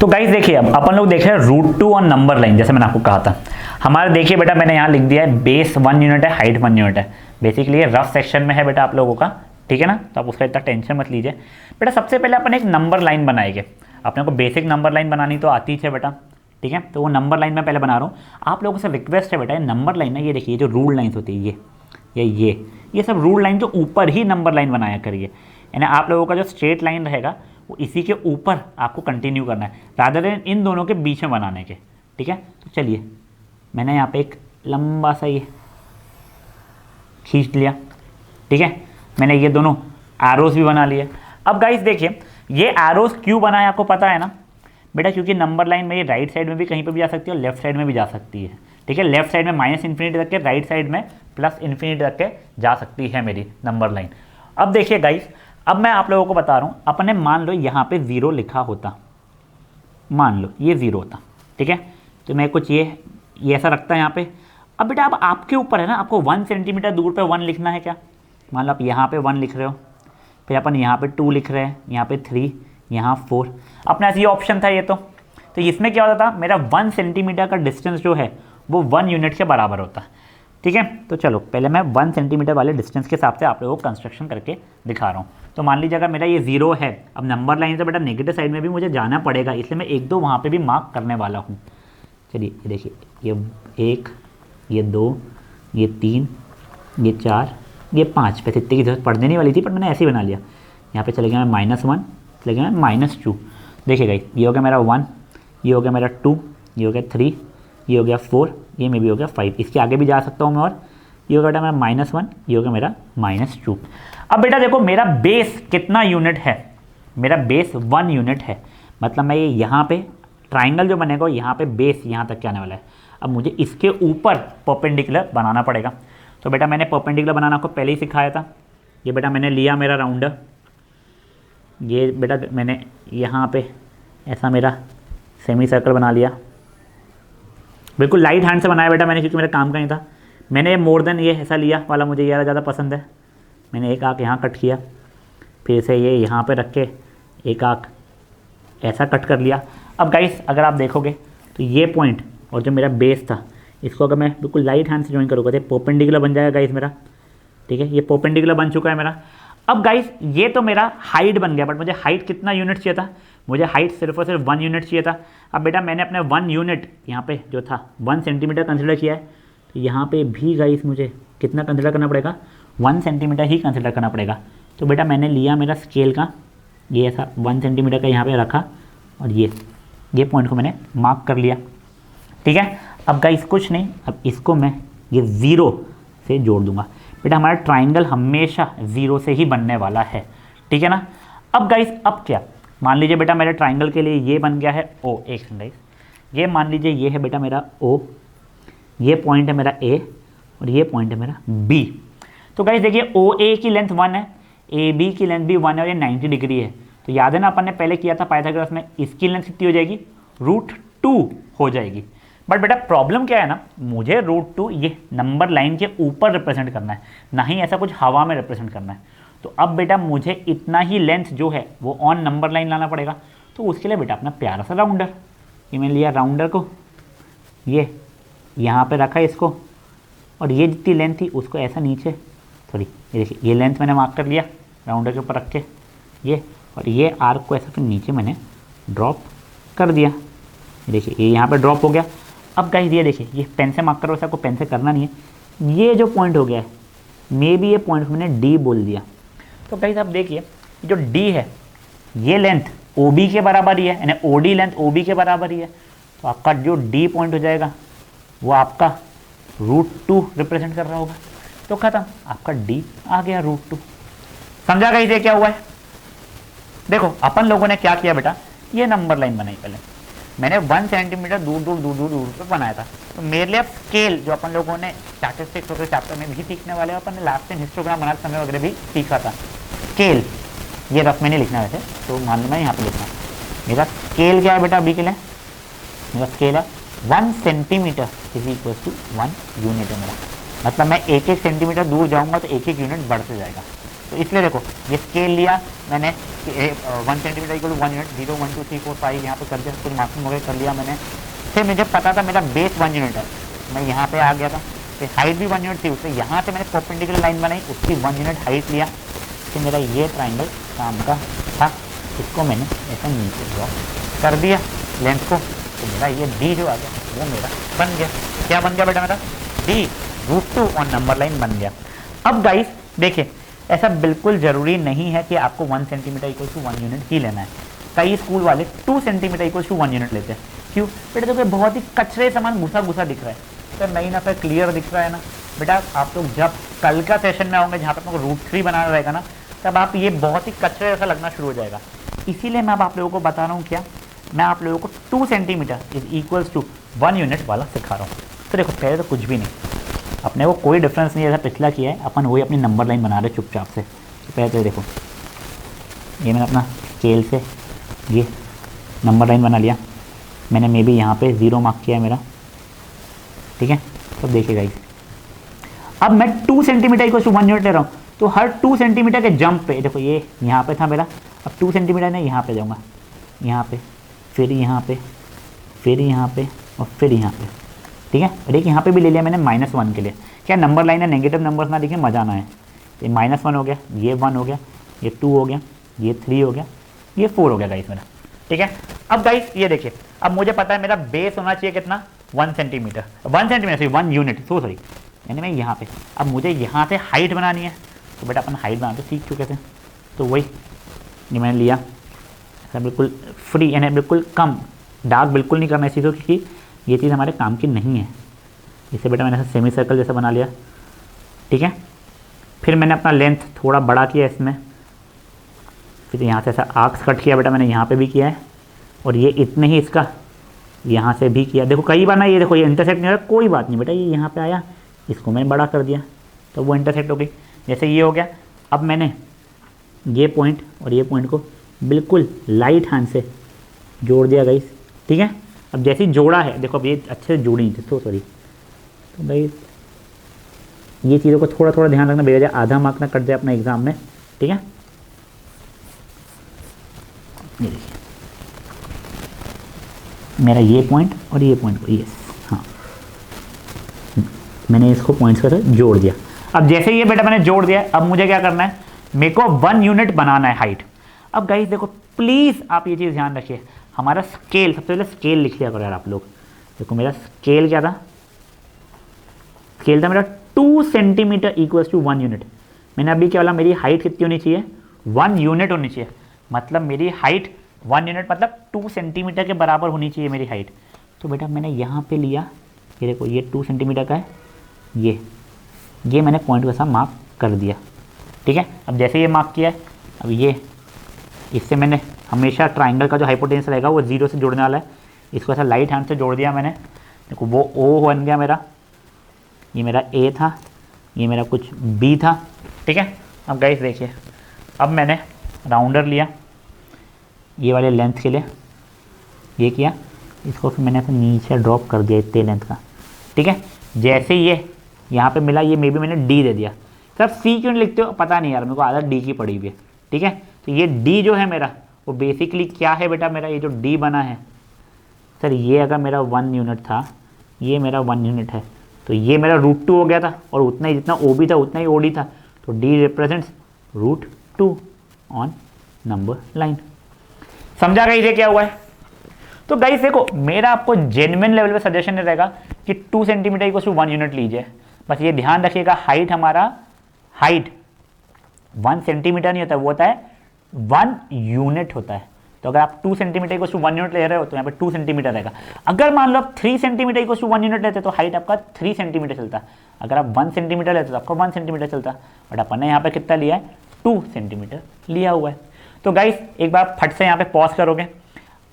तो गाइस देखिए, अब अपन लोग देख रहे हैं √2 और नंबर लाइन, जैसे मैंने आपको कहा था हमारे, देखिए बेटा मैंने यहाँ लिख दिया है बेस 1 यूनिट है, हाइट 1 यूनिट है, बेसिकली ये रफ सेक्शन में है बेटा आप लोगों का, ठीक है ना, तो आप उसका इतना टेंशन मत लीजिए। बेटा सबसे पहले अपन एक नंबर लाइन बनाएंगे, अपने को बेसिक नंबर लाइन बनानी तो आती है बेटा, ठीक है। तो वो नंबर लाइन मैं पहले बना रहा हूँ, आप लोगों से रिक्वेस्ट है बेटा, ये नंबर लाइन है, ये देखिए जो रूल लाइन्स होती है ये सब रूल लाइन जो ऊपर ही नंबर लाइन बनाया करिए, यानी आप लोगों का जो स्ट्रेट लाइन रहेगा वो इसी के ऊपर आपको कंटिन्यू करना है, रादर देन इन दोनों के बीच में बनाने के, ठीक है। तो चलिए मैंने यहाँ पे एक लंबा सा ये खींच लिया, ठीक है, मैंने ये दोनों एरोस भी बना लिए। अब गाइस देखिए ये एरोस क्यों बना है आपको पता है ना बेटा, क्योंकि नंबर लाइन में ये राइट साइड में भी कहीं पर भी जा सकती है और लेफ्ट साइड में भी जा सकती है, ठीक है। लेफ्ट साइड में -∞ रख के, राइट साइड में +∞ रख के जा सकती है मेरी नंबर लाइन। अब देखिए गाइस, अब मैं आप लोगों को बता रहा हूँ, अपने मान लो यहाँ पे 0 लिखा होता, मान लो ये 0 होता, ठीक है, तो मैं कुछ ये ऐसा रखता है यहाँ पे। अब बेटा अब आपके ऊपर है ना, आपको 1 सेंटीमीटर दूर पे 1 लिखना है क्या, मान लो आप यहाँ पे 1 लिख रहे हो, फिर अपन यहाँ पे 2 लिख रहे हैं, यहाँ पे 3, यहाँ 4, अपने ऐसे ये ऑप्शन था ये, तो इसमें क्या होता था, मेरा 1 सेंटीमीटर का डिस्टेंस जो है वो 1 यूनिट के बराबर होता है, ठीक है। तो चलो पहले मैं 1 सेंटीमीटर वाले डिस्टेंस के हिसाब से आप लोगों को कंस्ट्रक्शन करके दिखा रहा हूँ। तो मान लीजिए अगर मेरा ये 0 है, अब नंबर लाइन से बेटा नेगेटिव साइड में भी मुझे जाना पड़ेगा, इसलिए मैं 1-2 वहाँ पे भी मार्क करने वाला हूँ। चलिए ये देखिए, ये 1, ये 2, ये 3, ये 4, ये 5, वैसे इतने की जरूरत पड़ने नहीं वाली थी पर मैंने ऐसे ही बना लिया। यहाँ पे चले गया मैं -1, चले गया मैं -2, देखिएगा ये हो गया मेरा 1, ये हो गया मेरा 2, ये हो गया 3, ये हो गया 4, ये में भी हो गया 5, इसके आगे भी जा सकता हूँ मैं, और ये हो गया बेटा मेरा -1, ये हो गया मेरा -2। अब बेटा देखो मेरा बेस कितना यूनिट है, मेरा बेस 1 यूनिट है, मतलब मैं ये यहाँ पे ट्राइंगल जो बनेगा यहाँ पे बेस यहाँ तक के आने वाला है। अब मुझे इसके ऊपर परपेंडिकुलर बनाना पड़ेगा। तो बेटा मैंने परपेंडिकुलर बनाना आपको पहले ही सिखाया था। ये बेटा मैंने लिया मेरा राउंडर, ये बेटा मैंने यहाँ पे ऐसा मेरा सेमी सर्कल बना लिया, बिल्कुल लाइट हैंड से बनाया बेटा मैंने, क्योंकि मेरा काम का नहीं था। मैंने मोर देन ये ऐसा लिया वाला, मुझे ये ज़्यादा पसंद है। मैंने एक आँख यहाँ कट किया, फिर से ये यहाँ पे रख के एक आँख ऐसा कट कर लिया। अब गाइस अगर आप देखोगे तो ये पॉइंट और जो मेरा बेस था, इसको अगर मैं बिल्कुल लाइट हैंड से ज्वाइन करूँगा तो परपेंडिकुलर बन जाएगा गाइस मेरा, ठीक है। ये परपेंडिकुलर बन चुका है मेरा। अब गाइस ये तो मेरा हाइट बन गया, बट मुझे हाइट कितना यूनिट चाहिए था, मुझे हाइट सिर्फ और सिर्फ 1 यूनिट चाहिए था। अब बेटा मैंने अपने 1 यूनिट यहाँ पे जो था 1 सेंटीमीटर कंसिडर किया है, तो यहाँ पे भी गाइस मुझे कितना कंसिडर करना पड़ेगा, 1 सेंटीमीटर ही कंसिडर करना पड़ेगा। तो बेटा मैंने लिया मेरा स्केल का, ये ऐसा 1 सेंटीमीटर का यहाँ पे रखा, और ये पॉइंट को मैंने मार्क कर लिया, ठीक है। अब गाइस कुछ नहीं, अब इसको मैं ये 0 से जोड़ दूंगा। बेटा हमारा ट्राइंगल हमेशा 0 से ही बनने वाला है, ठीक है ना। अब गाइस अब क्या, मान लीजिए बेटा मेरे ट्राइंगल के लिए ये बन गया है O, एक सेकंड गाइस, ये मान लीजिए ये है बेटा मेरा O, ये पॉइंट है मेरा A, और ये पॉइंट है मेरा B। तो गाइस देखिए OA की लेंथ 1 है, AB की लेंथ भी 1 है, और ये 90 डिग्री है। तो याद है ना अपन ने पहले किया था पाइथागोरस में, इसकी लेंथ कितनी हो जाएगी, √2 हो जाएगी। बट बेटा प्रॉब्लम क्या है ना, मुझे √2 ये नंबर लाइन के ऊपर रिप्रेजेंट करना है, ना ही ऐसा कुछ हवा में रिप्रेजेंट करना है। तो अब बेटा मुझे इतना ही लेंथ जो है वो ऑन नंबर लाइन लाना पड़ेगा। तो उसके लिए बेटा अपना प्यारा सा राउंडर, ये मैंने लिया राउंडर को, ये यहाँ पे रखा इसको, और ये जितनी लेंथ थी उसको ऐसा नीचे, सॉरी ये देखिए ये लेंथ मैंने मार्क कर लिया राउंडर के ऊपर रख के, ये, और ये आर्क को ऐसा फिर नीचे मैंने ड्रॉप कर दिया। देखिए ये यहाँ पे ड्रॉप हो गया। अब गाइस ये देखिए ये पेन से मार्क करो, ऐसा को पेन से करना नहीं है। ये जो पॉइंट हो गया है, मे बी ये पॉइंट मैंने D बोल दिया। तो गाइस आप देखिए जो D है ये लेंथ OB के बराबर ही है, यानी OD लेंथ OB के बराबर ही है। तो आपका जो D पॉइंट हो जाएगा वो आपका √2 रिप्रेजेंट कर रहा होगा। तो खत्म, आपका D आ गया √2। समझा गाइस ये क्या हुआ है। देखो अपन लोगों ने क्या किया बेटा, ये नंबर लाइन बनाई, पहले मैंने 1 सेंटीमीटर दूर पे बनाया था। तो मेरे लिए अब स्केल जो अपन लोगों ने स्टैटिस्टिक्स वगैरह चैप्टर में भी सीखने वाले हैं, अपन ने लास्ट टाइम हिस्टोग्राम बनाते समय वगैरह भी सीखा था। स्केल ये रफ में नहीं लिखना वैसे, तो मान लो मैं यहाँ पे लिखना, मेरा स्केल क्या है बेटा अभी के लिए, मेरा स्केल है 1 centimetre is equal to 1 unit है मेरा। मतलब मैं 1 सेंटीमीटर दूर जाऊँगा तो 1 यूनिट बढ़ते जाएगा। तो इसलिए देखो ये स्केल लिया मैंने 1 सेंटीमीटर इक्वल टू 1 यूनिट, 0 1 2 3 4 5 यहाँ पे कर दिया, कुछ मार्किंग वगैरह कर लिया मैंने। फिर मुझे पता था मेरा बेस 1 यूनिट है, मैं यहाँ पे आ गया था। फिर हाइट भी 1 यूनिट थी, उससे यहाँ से मैंने परपेंडिकुलर लाइन बनाई, उसकी 1 यूनिट हाइट लिया। फिर मेरा ये ट्राइंगल काम का था, इसको मैंने ऐसा नीचे ड्रॉ कर दिया लेंथ को। तो मेरा ये D जो आ गया वो मेरा बन गया। क्या बन गया बेटा मेरा D √2 ऑन नंबर लाइन बन गया। अब गाइस देखिए ऐसा बिल्कुल ज़रूरी नहीं है कि आपको 1 सेंटीमीटर इक्वल टू 1 यूनिट ही लेना है। कई स्कूल वाले 2 सेंटीमीटर इक्वल टू 1 यूनिट लेते हैं। क्यों बेटा, देखो बहुत ही कचरे सामान घुसा घुसा दिख रहा है, तो नहीं ना, फिर क्लियर दिख रहा है ना बेटा। आप लोग जब कल का सेशन में होंगे जहाँ पर आपको √3 बनाना रहेगा ना, तब आप ये बहुत ही कचरे जैसा लगना शुरू हो जाएगा। इसीलिए मैं अब आप लोगों को बता रहा हूँ, क्या मैं आप लोगों को 2 centimetre is equals to 1 unit वाला सिखा रहा हूँ। तो देखो पहले तो कुछ भी नहीं, अपने को कोई डिफरेंस नहीं, जैसा पिछला किया है अपन वही अपनी नंबर लाइन बना रहे चुपचाप से। तो पहले तो देखो ये मैंने अपना स्केल से ये नंबर लाइन बना लिया मैंने, मे बी यहाँ पे 0 मार्क किया है मेरा, ठीक है। तो देखिएगा इस, अब मैं 2 सेंटीमीटर इक्वल टू 1 यूनिट ले रहा हूँ, तो हर 2 सेंटीमीटर के जंप पे देखो ये यहाँ पे था मेरा, अब 2 सेंटीमीटर ने यहाँ पे जाऊँगा, यहाँ पे, फिर यहाँ पे, फिर यहाँ पे, और फिर यहाँ पे, ठीक है। और एक यहाँ पे भी ले लिया मैंने -1 के लिए। क्या नंबर लाइन है, नेगेटिव नंबर्स ना लिखिए, मजा ना है। ये -1 हो गया, ये 1 हो गया, ये 2 हो गया, ये 3 हो गया, ये 4 हो गया गाइस मेरा, ठीक है। अब गाइस ये देखिए, अब मुझे पता है मेरा बेस होना चाहिए कितना, 1 सेंटीमीटर, 1 सेंटीमीटर से 1 यूनिट, सॉरी, यानी मैं यहाँ पे, अब मुझे यहाँ से हाइट बनानी है। तो बेटा अपन हाइट बनाते सीख चुके थे, तो वही ये मैंने लिया ऐसा बिल्कुल फ्री, यानी बिल्कुल कम डार्क बिल्कुल नहीं करना इस चीज़ को, क्योंकि ये चीज़ हमारे काम की नहीं है। इसे बेटा मैंने ऐसा सेमी सर्कल जैसा बना लिया, ठीक है। फिर मैंने अपना लेंथ थोड़ा बड़ा किया इसमें, फिर यहाँ से ऐसा आर्क्स कट किया बेटा मैंने, यहाँ पे भी किया है, और ये इतने ही इसका यहाँ से भी किया। देखो कई बार ना ये देखो ये इंटरसेक्ट नहीं हो रहा, कोई बात नहीं बेटा, ये यहाँ पे आया, इसको मैंने बड़ा कर दिया तो वो इंटरसेक्ट हो गई। जैसे ये हो गया, अब मैंने ये पॉइंट और ये पॉइंट को बिल्कुल लाइट हैंड से जोड़ दिया गाइस, ठीक है। अब जैसे ही जोड़ा है, देखो अब ये अच्छे से जोड़ी नहीं थी, तो सॉरी, तो गाइस ये चीज़ों को थोड़ा थोड़ा ध्यान रखना, बेवजह आधा मार्क ना कट जाए अपना एग्जाम में, ठीक है। ये देखिए मेरा ये पॉइंट और ये पॉइंट को, यस, हाँ, मैंने इसको पॉइंट्स के साथ जोड़ दिया। अब जैसे ये बेटा मैंने जोड़ दिया, अब मुझे क्या करना है, मेरे को 1 यूनिट बनाना है हाइट। अब गाइस देखो प्लीज़ आप ये चीज़ ध्यान रखिए, हमारा स्केल, सबसे पहले स्केल लिख लिया करो यार आप लोग। देखो मेरा स्केल क्या था, स्केल था मेरा 2 सेंटीमीटर इक्वल्स टू 1 यूनिट। मैंने अभी क्या बोला, मेरी हाइट कितनी होनी चाहिए, 1 यूनिट होनी चाहिए, मतलब मेरी हाइट 1 यूनिट मतलब 2 सेंटीमीटर के बराबर होनी चाहिए मेरी हाइट। तो बेटा मैंने यहाँ पे लिया, ये देखो ये 2 सेंटीमीटर का है, ये मैंने पॉइंट को ऐसा मार्क कर दिया, ठीक है। अब जैसे ये मार्क किया है, अब ये इससे मैंने हमेशा ट्राइंगल का जो हाइपोटेन्यूस रहेगा वो 0 से जोड़ने वाला है, इसको ऐसा लाइट हैंड से जोड़ दिया मैंने। देखो वो O बन गया मेरा, ये मेरा A था, ये मेरा कुछ B था, ठीक है। अब गाइस देखिए, अब मैंने राउंडर लिया ये वाले लेंथ के लिए, ये किया, इसको फिर मैंने ऐसे नीचे ड्रॉप कर दिया इतने लेंथ का, ठीक है। जैसे ये यहाँ पे मिला, ये मे बी मैंने D दे दिया। सर C क्यों नहीं लिखते हो, पता नहीं यार, मेरे को आदत D की पड़ी हुई है, ठीक है। तो ये D जो है मेरा, वो बेसिकली क्या है बेटा, मेरा ये जो D बना है, सर ये अगर मेरा 1 यूनिट था, ये मेरा 1 यूनिट है, तो ये मेरा √2 हो गया था, और उतना ही जितना OB था उतना ही OD था, तो D represents √2 on number line. समझा गाइस ये क्या हुआ है। तो गाइस देखो मेरा आपको जेन्युइन लेवल पे सजेशन रहेगा कि 2 सेंटीमीटर इक्वल टू 1 यूनिट लीजिए, बस ये ध्यान रखिएगा हाइट हमारा, हाइट 1 सेंटीमीटर नहीं होता, वो होता है 1 यूनिट होता है। तो अगर आप 2 सेंटीमीटर इक्वल टू 1 यूनिट ले रहे हो तो यहाँ पे 2 सेंटीमीटर रहेगा। अगर मान लो आप 3 सेंटीमीटर इक्वल टू 1 यूनिट लेते तो हाइट आपका 3 सेंटीमीटर चलता। अगर आप 1 सेंटीमीटर लेते तो आपका 1 सेंटीमीटर चलता, बट अपन ने यहाँ पे कितना लिया है, 2 सेंटीमीटर लिया हुआ है। तो गाइस एक बार फट से यहाँ पे पॉज करोगे,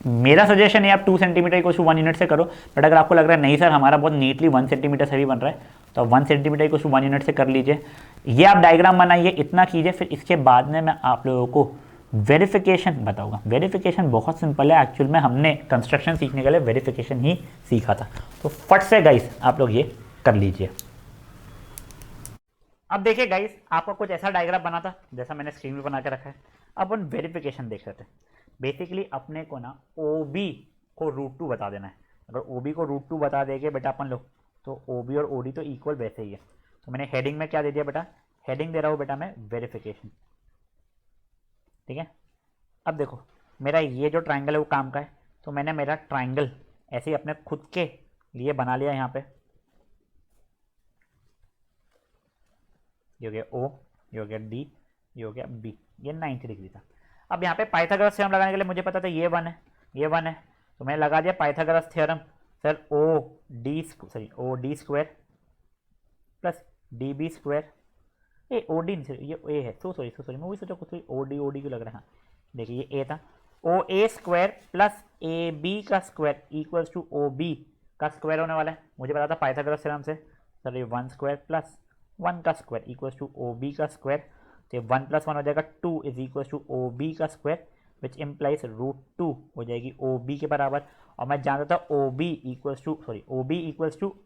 मेरा सजेशन है आप 2 सेंटीमीटर इक्वल टू 1 यूनिट से करो, बट अगर आपको लग रहा है नहीं सर हमारा बहुत नीटली 1 सेंटीमीटर से भी बन रहा है, तो आप 1 सेंटीमीटर इक्वल टू 1 यूनिट से कर लीजिए। ये आप डायग्राम बनाइए, इतना कीजिए, फिर इसके बाद में मैं आप लोगों को वेरिफिकेशन बताऊंगा। वेरिफिकेशन बहुत सिंपल है, एक्चुअल में हमने कंस्ट्रक्शन सीखने के लिए वेरिफिकेशन ही सीखा था। तो फट से गाइस आप लोग ये कर लीजिए। अब देखिए गाइस आपका कुछ ऐसा डायग्राम बना था जैसा मैंने स्क्रीन में बना के रखा है। अब उन वेरिफिकेशन देख रहे थे, बेसिकली अपने को ना OB को √2 बता देना है। अगर OB को √2 बता देंगे बेटा अपन लोग, तो OB और OD तो इक्वल वैसे ही है। तो मैंने हेडिंग में क्या दे दिया बेटा, हेडिंग दे रहा हूँ बेटा मैं वेरिफिकेशन, ठीक है। अब देखो मेरा ये जो ट्राइंगल है वो काम का है, तो मैंने मेरा ट्राइंगल ऐसे ही अपने खुद के लिए बना लिया। यहाँ पे ये हो गया O, ये हो गया D, ये हो गया B, ये 90 डिग्री था। अब यहाँ पे पाइथागोरस थ्योरम लगाने के लिए मुझे पता था ये 1 है, ये 1 है, तो मैंने लगा दिया Pythagoras theorem. Sir OD square plus DB square, ये OD ये A है, सॉरी मैं वही सोचा कुछ OD क्यों लग रहा है। हाँ देखिए ये A था, OA स्क्वायर प्लस AB का स्क्वायर इक्वल्स टू OB का स्क्वायर होने वाला है। मुझे पता था पाइथागोरस थ्योरम से, सर ये 1 स्क्वायर प्लस 1 का स्क्वायर इक्वल्स टू OB का स्क्वायर, तो 1 प्लस 1 हो जाएगा 2 इज इक्वल्स टू OB का स्क्वायर, विच इम्प्लाइज √2 हो जाएगी OB के बराबर। और मैं जानता था OB इक्वल्स टू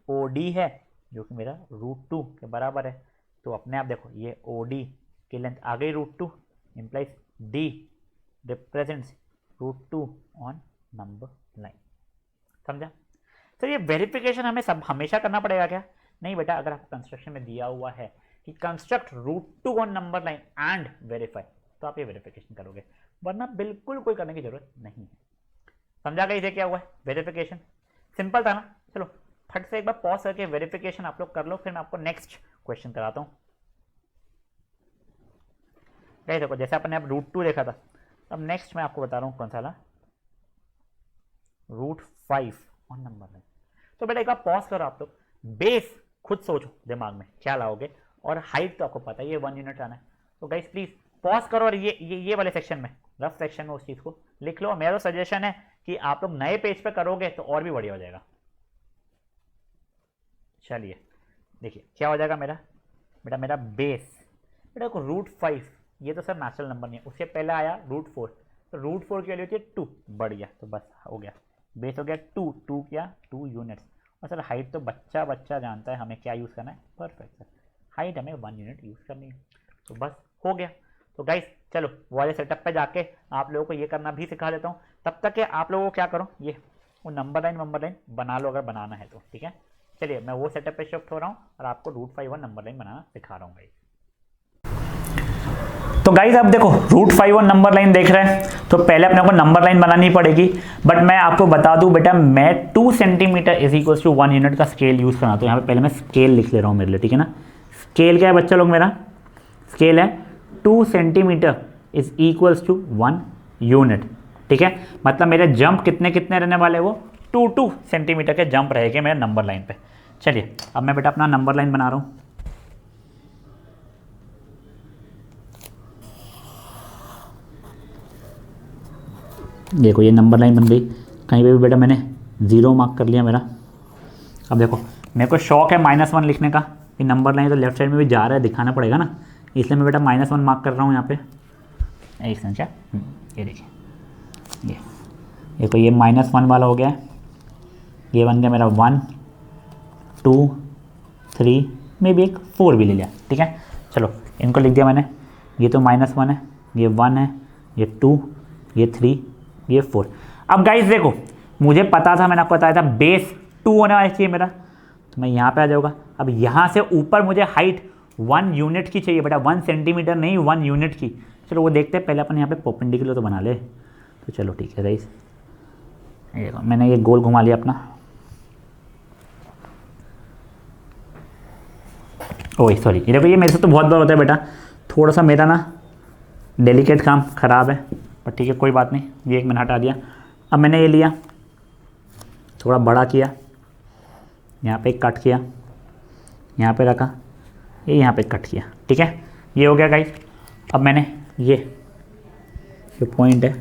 OD है, जो कि मेरा √2 के बराबर है। तो अपने आप देखो ये OD की लेंथ आ गई √2, implies D represents √2 on number line. समझा। तो ये वेरिफिकेशन हमें सब हमेशा करना पड़ेगा क्या, नहीं बेटा। अगर आपको कंस्ट्रक्शन में दिया हुआ है कि construct √2 on number line and verify, तो आप ये वेरिफिकेशन करोगे, वरना बिल्कुल कोई करने की जरूरत नहीं है। समझा गया इसे क्या हुआ है वेरिफिकेशन, सिंपल था ना। चलो फट से एक बार पॉज करके वेरिफिकेशन आप लोग कर लो, फिर मैं आपको नेक्स्ट क्वेश्चन कराता हूँ। देखो जैसे आपने अब √2 देखा था, अब नेक्स्ट मैं आपको बता रहा हूँ कौन सा वाला, √5 ऑन नंबर लाइन। तो बेटा एक बार पॉज करो आप लोग, बेस खुद सोचो दिमाग में क्या लाओगे, और हाइट तो आपको पता है ये 1 यूनिट आना है। तो गाइस प्लीज पॉज करो और ये वाले सेक्शन में, रफ सेक्शन में उस चीज को लिख लो। मेरा तो सजेशन है कि आप लोग नए पेज पे करोगे तो और भी बढ़िया हो जाएगा। चलिए देखिए क्या हो जाएगा मेरा, बेटा मेरा बेस, बेटा को √5, ये तो सर नेचुरल नंबर नहीं है, उससे पहले आया √4, तो √4 की वैल्यू होती है 2, बढ़ गया, तो बस हो गया, बेस हो गया 2 क्या 2 यूनिट्स। और सर हाइट तो बच्चा जानता है हमें क्या यूज़ करना है, परफेक्ट सर, हाइट हमें 1 यूनिट यूज़ करनी है, तो बस हो गया। तो गाइस चलो वो वाले सेटअप पे जाके आप लोगों को ये करना भी सिखा देता हूँ, तब तक के आप लोगों को क्या करो, ये वो नंबर लाइन बना लो अगर बनाना है तो, ठीक है। चलिए मैं वो सेटअप पे शिफ्ट हो रहा हूँ और आपको √5 और नंबर लाइन बनाना सिखा रहा हूँ गाइस। तो गाइस अब देखो √5 और नंबर लाइन देख रहे हैं, तो पहले अपने को नंबर लाइन बनानी पड़ेगी, बट मैं आपको बता दूं बेटा मैं 2 centimetre is equal to 1 unit का स्केल यूज़ करना, तो यहाँ पे पहले मैं स्केल लिख ले रहा हूँ मेरे लिए, ठीक है ना। स्केल क्या है बच्चा लोग, मेरा स्केल है 2 centimetre is equals to 1 unit, ठीक है। मतलब मेरे जंप कितने रहने वाले, वो 2 सेंटीमीटर के जंप रहेंगे मेरे नंबर लाइन पे। चलिए अब मैं बेटा अपना नंबर लाइन बना रहा हूँ। देखो ये नंबर लाइन बन गई, कहीं पे भी बेटा मैंने 0 मार्क कर लिया मेरा। अब देखो मेरे को शौक है -1 लिखने का, ये नंबर लाइन तो लेफ्ट साइड में भी जा रहा है, दिखाना पड़ेगा ना, इसलिए मैं बेटा -1 मार्क कर रहा हूँ यहाँ पे। एक संख्या ये देखिए, ये देखो ये -1 वाला हो गया, ये बन गया मेरा 1 2 3 में भी एक 4 भी ले लिया, ठीक है। चलो इनको लिख दिया मैंने, ये तो -1 है, ये 1 है, ये 2, ये 3, ये 4। अब गाइस देखो मुझे पता था, मैंने आपको बताया था बेस 2 होने वाला चाहिए मेरा, तो मैं यहाँ पे आ जाऊँगा। अब यहाँ से ऊपर मुझे हाइट 1 यूनिट की चाहिए बेटा, 1 सेंटीमीटर नहीं 1 यूनिट की। चलो वो देखते हैं, पहले अपन यहाँ पे परपेंडिकुलर तो बना ले, तो चलो ठीक है गाइस, ये देखो मैंने ये गोल घुमा लिया अपना, ओए सॉरी, ये देखो ये मेरे से तो बहुत बार होता है बेटा, थोड़ा सा मेरा ना डेलिकेट काम ख़राब है, पर ठीक है कोई बात नहीं, ये एक मैंने हटा दिया। अब मैंने ये लिया, थोड़ा बड़ा किया, यहाँ पे कट किया, यहाँ पे रखा, ये यहाँ पे कट किया, ठीक है, ये हो गया गाइस। अब मैंने ये जो पॉइंट है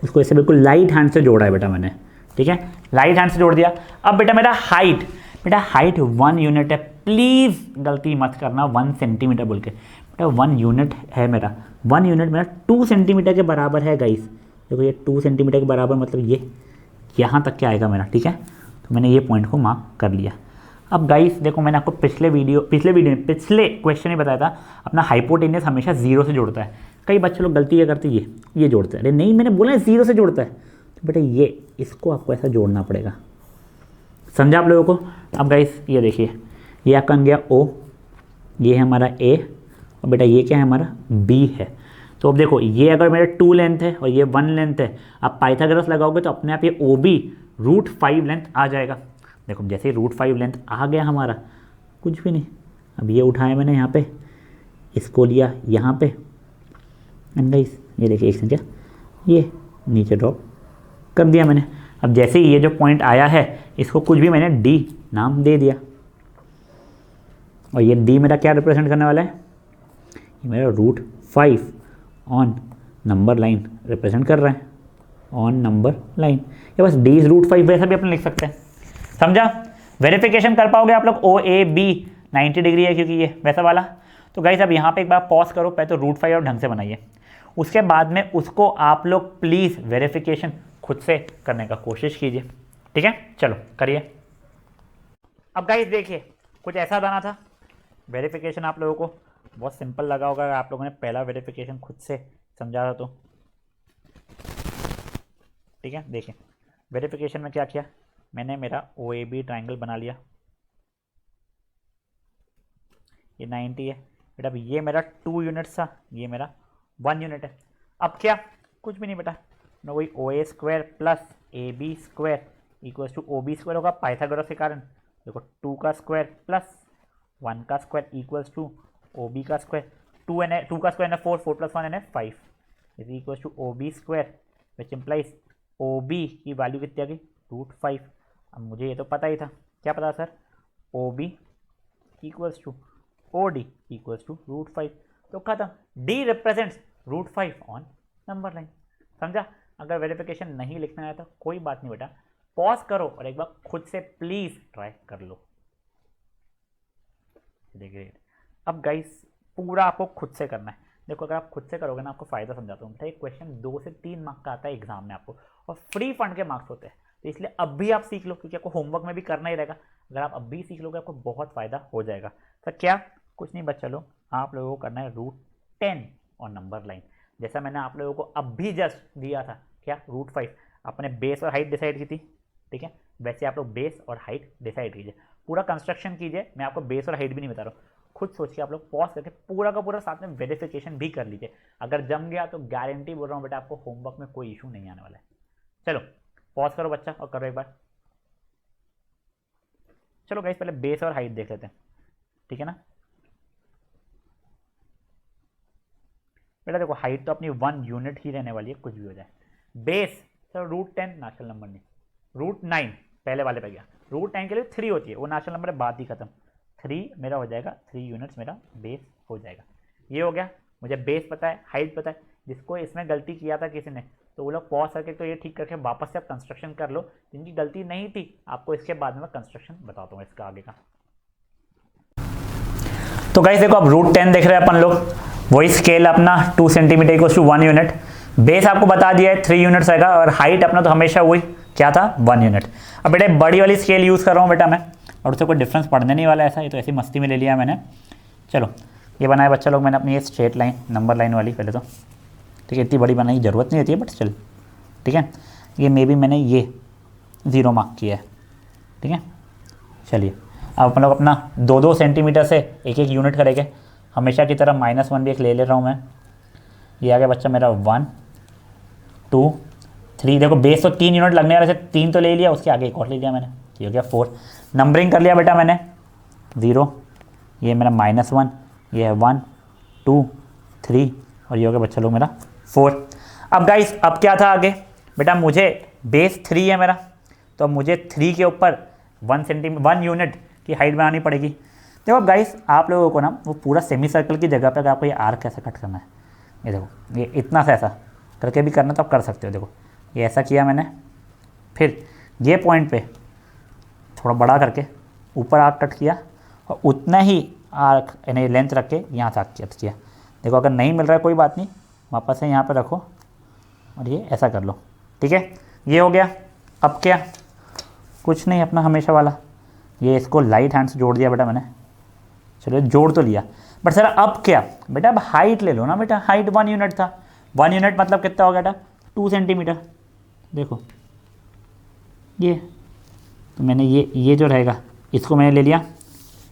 उसको ऐसे बिल्कुल लाइट हैंड से जोड़ा है बेटा मैंने, ठीक है, लाइट हैंड से जोड़ दिया। अब बेटा मेरा हाइट, बेटा हाइट 1 यूनिट है, प्लीज़ गलती मत करना 1 सेंटीमीटर बोल के, बेटा 1 यूनिट है मेरा, 1 यूनिट मेरा 2 सेंटीमीटर के बराबर है गाइस। देखो ये 2 सेंटीमीटर के बराबर मतलब ये यहाँ तक क्या आएगा मेरा, ठीक है। तो मैंने ये पॉइंट को मार्क कर लिया। अब गाइस देखो मैंने आपको पिछले क्वेश्चन में बताया था, अपना हाइपोटेन्यूस हमेशा 0 से जोड़ता है। कई बच्चे लोग गलती क्या करते हैं, ये जोड़ते हैं, अरे नहीं मैंने बोला है 0 से जोड़ता है, तो बेटा ये इसको आपको ऐसा जोड़ना पड़ेगा, समझा आप लोगों को। अब गाइस ये देखिए, ये आपका बन गया O, ये है हमारा A, और बेटा ये क्या है हमारा B है। तो अब देखो ये अगर मेरा 2 लेंथ है और ये 1 लेंथ है, आप पाइथागोरस लगाओगे तो अपने आप ये OB √5 लेंथ आ जाएगा। देखो जैसे ही √5 लेंथ आ गया हमारा, कुछ भी नहीं, अब ये उठाया मैंने यहाँ पे, इसको लिया यहाँ पे, एंड गाइस ये देखिए एक संख्या ये नीचे ड्रॉप कर दिया मैंने। अब जैसे ही ये जो पॉइंट आया है, इसको कुछ भी मैंने D नाम दे दिया, और ये D मेरा क्या रिप्रेजेंट करने वाला है, ये मेरा √5 ऑन नंबर लाइन रिप्रेजेंट कर रहा है, ऑन नंबर लाइन। ये बस D इज √5 वैसा भी अपन लिख सकते हैं, समझा। वेरिफिकेशन कर पाओगे आप लोग, OAB 90 डिग्री है क्योंकि ये वैसा वाला। तो गाइस अब यहाँ पे एक बार पॉज करो, पहले तो √5 और ढंग से बनाइए, उसके बाद में उसको आप लोग प्लीज़ वेरिफिकेशन खुद से करने का कोशिश कीजिए, ठीक है। चलो करिए। अब गाइस देखिए कुछ ऐसा बना था, वेरिफिकेशन आप लोगों को बहुत सिंपल लगा होगा अगर आप लोगों ने पहला वेरिफिकेशन खुद से समझा था तो, ठीक है। देखिए वेरिफिकेशन में क्या किया मैंने, मेरा OAB ट्राइंगल बना लिया, ये 90 है बेटा, अब ये मेरा 2 यूनिट्स था, ये मेरा 1 यूनिट है। अब क्या, कुछ भी नहीं बेटा, ना वही OA² plus AB square equals to OB square होगा पाइथागोरस के कारण। देखो 2 का स्क्वायर प्लस 1 का स्क्वायर इक्वल्स टू OB का स्क्वायर, 2 का स्क्वायर है 4, 4 + 1 है 5 is equals to OB square, which implies O B की वैल्यू कितनी आ गई, √5। अब मुझे ये तो पता ही था, क्या पता sir, O B equals to O D equals to √5। तो खत्म, D represents √5 on number line. समझा? अगर वेरिफिकेशन नहीं लिखना है तो कोई बात नहीं बेटा, पॉज करो और एक बार खुद से प्लीज ट्राई कर लो। देखिए अब गाइस पूरा आपको खुद से करना है। देखो अगर आप खुद से करोगे ना, आपको फायदा समझाता हूँ बेटा। एक क्वेश्चन 2 से 3 मार्क का आता है एग्जाम में आपको, और फ्री फंड के मार्क्स होते हैं। तो इसलिए अब भी आप सीख लो, क्योंकि आपको होमवर्क में भी करना ही रहेगा। अगर आप अब भी सीख लोगे आपको बहुत फायदा हो जाएगा। तो क्या, कुछ नहीं बच्चा लोग, आप लोगों को करना है √10 और नंबर लाइन। जैसा मैंने आप लोगों को अब भी जस्ट दिया था, क्या, √5। आपने बेस और हाइट डिसाइड की थी, ठीक है, वैसे आप लोग बेस और हाइट डिसाइड कीजिए, पूरा कंस्ट्रक्शन कीजिए। मैं आपको बेस और हाइट भी नहीं बता रहा हूँ, खुद सोच के आप लोग पॉज करके पूरा का पूरा साथ में वेरिफिकेशन भी कर लीजिए। अगर जम गया तो गारंटी बोल रहा हूँ बेटा, आपको होमवर्क में कोई इशू नहीं आने वाला है। चलो पॉज करो बच्चा और करो एक बार। चलो गाइस पहले बेस और हाइट देख लेते हैं, ठीक है ना। बेटा देखो हाइट तो अपनी 1 यूनिट ही रहने वाली है, कुछ भी हो जाए। बेस चलो √10 नेचुरल नंबर नहीं, √9 पहले वाले पे गया। √9 के लिए 3 होती है, वो नेचुरल नंबर है, बात ही खत्म। 3 मेरा हो जाएगा, 3 यूनिट्स मेरा बेस हो जाएगा। ये हो गया, मुझे बेस पता है, हाइट पता है। जिसको इसमें गलती किया था किसी ने, तो वो लोग पॉज करके तो ये ठीक करके वापस से आप कंस्ट्रक्शन कर लो। जिनकी गलती नहीं थी आपको इसके बाद में मैं कंस्ट्रक्शन बताता हूँ इसका आगे का। तो गाइस देखो अब √10 देख रहे हैं अपन लोग, वही स्केल अपना 2 centimetre equal to 1 unit. Base आपको बता दिया है 3 यूनिट्स रहेगा, और हाइट अपना तो हमेशा वही क्या था, 1 यूनिट। अब बेटा बड़ी वाली स्केल यूज़ कर रहा हूँ बेटा मैं, और उससे कोई डिफरेंस पड़ने नहीं वाला ऐसा, ये तो ऐसी मस्ती में ले लिया मैंने। चलो ये बनाया बच्चा लोग मैंने अपनी ये स्ट्रेट लाइन, नंबर लाइन वाली पहले तो, ठीक है, इतनी बड़ी बनाने की ज़रूरत नहीं होती है, बट चल ठीक है। ये मे बी मैंने ये 0 मार्क किया है, ठीक है। चलिए अब अपन लोग अपना 2-2 सेंटीमीटर से एक एक यूनिट करेंगे, हमेशा की तरह -1 भी एक ले रहा हूँ मैं। ये आ गया बच्चा मेरा 1 2 3। देखो बेस तो 3 यूनिट लगने वाले थे, 3 तो ले लिया, उसके आगे एक और ले लिया मैंने, ये हो गया 4। नंबरिंग कर लिया बेटा मैंने, 0, ये मेरा -1, ये है 1 2 3, और ये हो गया बच्चा लोग मेरा 4। अब गाइस अब क्या था आगे बेटा, मुझे बेस 3 है मेरा, तो अब मुझे 3 के ऊपर 1 यूनिट की हाइट बनानी पड़ेगी। देखो अब गाइस आप लोगों को ना वो पूरा सेमी सर्कल की जगह पर आपको ये आर्क कैसे कट करना है, ये देखो, ये इतना सा ऐसा करके भी करना तो आप कर सकते हो। देखो ये ऐसा किया मैंने, फिर ये पॉइंट पे थोड़ा बड़ा करके ऊपर आर्क कट किया, और उतना ही आर्क यानी लेंथ रख के यहाँ से आर्क किया। देखो अगर नहीं मिल रहा है कोई बात नहीं, वापस से यहाँ पर रखो और ये ऐसा कर लो, ठीक है। ये हो गया। अब क्या, कुछ नहीं अपना हमेशा वाला, ये इसको लाइट हैंड से जोड़ दिया बेटा मैंने, चलो जोड़ तो लिया। बट सर अब क्या बेटा, अब हाइट ले लो ना बेटा, हाइट 1 यूनिट था, 1 यूनिट मतलब कितना हो गया बेटा, 2 सेंटीमीटर। देखो ये तो मैंने ये जो रहेगा इसको मैंने ले लिया।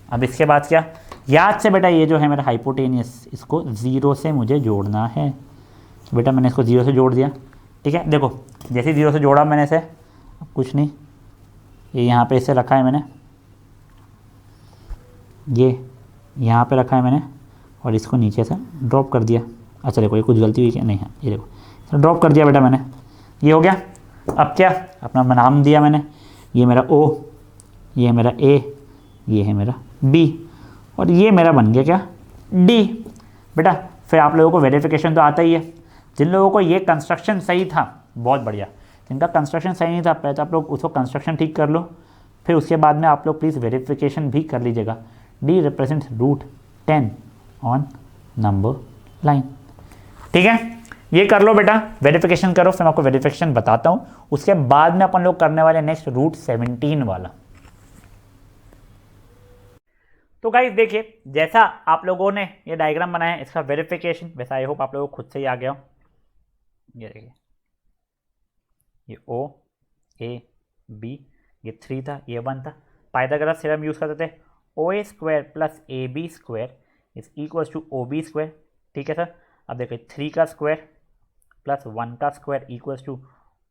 अब इसके बाद क्या, याद से बेटा ये जो है मेरा हाइपोटेनियस, इसको 0 से मुझे जोड़ना है। तो बेटा मैंने इसको 0 से जोड़ दिया, ठीक है। देखो जैसे 0 से जोड़ा मैंने इसे, अब कुछ नहीं, ये यहाँ पे इसे रखा है मैंने, ये यहाँ पे रखा है मैंने, और इसको नीचे से ड्रॉप कर दिया। अच्छा देखो ये कुछ गलती हुई क्या, नहीं है, ये देखो ड्रॉप कर दिया बेटा मैंने, ये हो गया। अब क्या, अपना नाम दिया मैंने, ये मेरा O, ये है मेरा A, ये है मेरा B, और ये मेरा बन गया क्या, D। बेटा फिर आप लोगों को वेरिफिकेशन तो आता ही है। जिन लोगों को ये कंस्ट्रक्शन सही था बहुत बढ़िया, जिनका कंस्ट्रक्शन सही नहीं था पहले तो आप लोग उसको कंस्ट्रक्शन ठीक कर लो, फिर उसके बाद में आप लोग प्लीज़ वेरिफिकेशन भी कर लीजिएगा। D represent √10 on number line, ठीक है। ये कर लो बेटा, वेरिफिकेशन करो, फिर मैं आपको वेरिफिकेशन बताता हूँ। उसके बाद में अपन लोग करने वाले नेक्स्ट √17 वाला। तो गाइस देखिए जैसा आप लोगों ने ये डायग्राम बनाया है इसका वेरिफिकेशन, वैसा आई होप आप लोगों को खुद से ही आ गया हो। ये देखिए ये O A B, ये 3 था, ये 1 था। पाइथागोरस थ्योरम यूज़ करते थे, OA² + AB² is equals to OB², ठीक है सर। अब देखिए 3 का स्क्वायर प्लस 1 का स्क्वायर इक्वल्स टू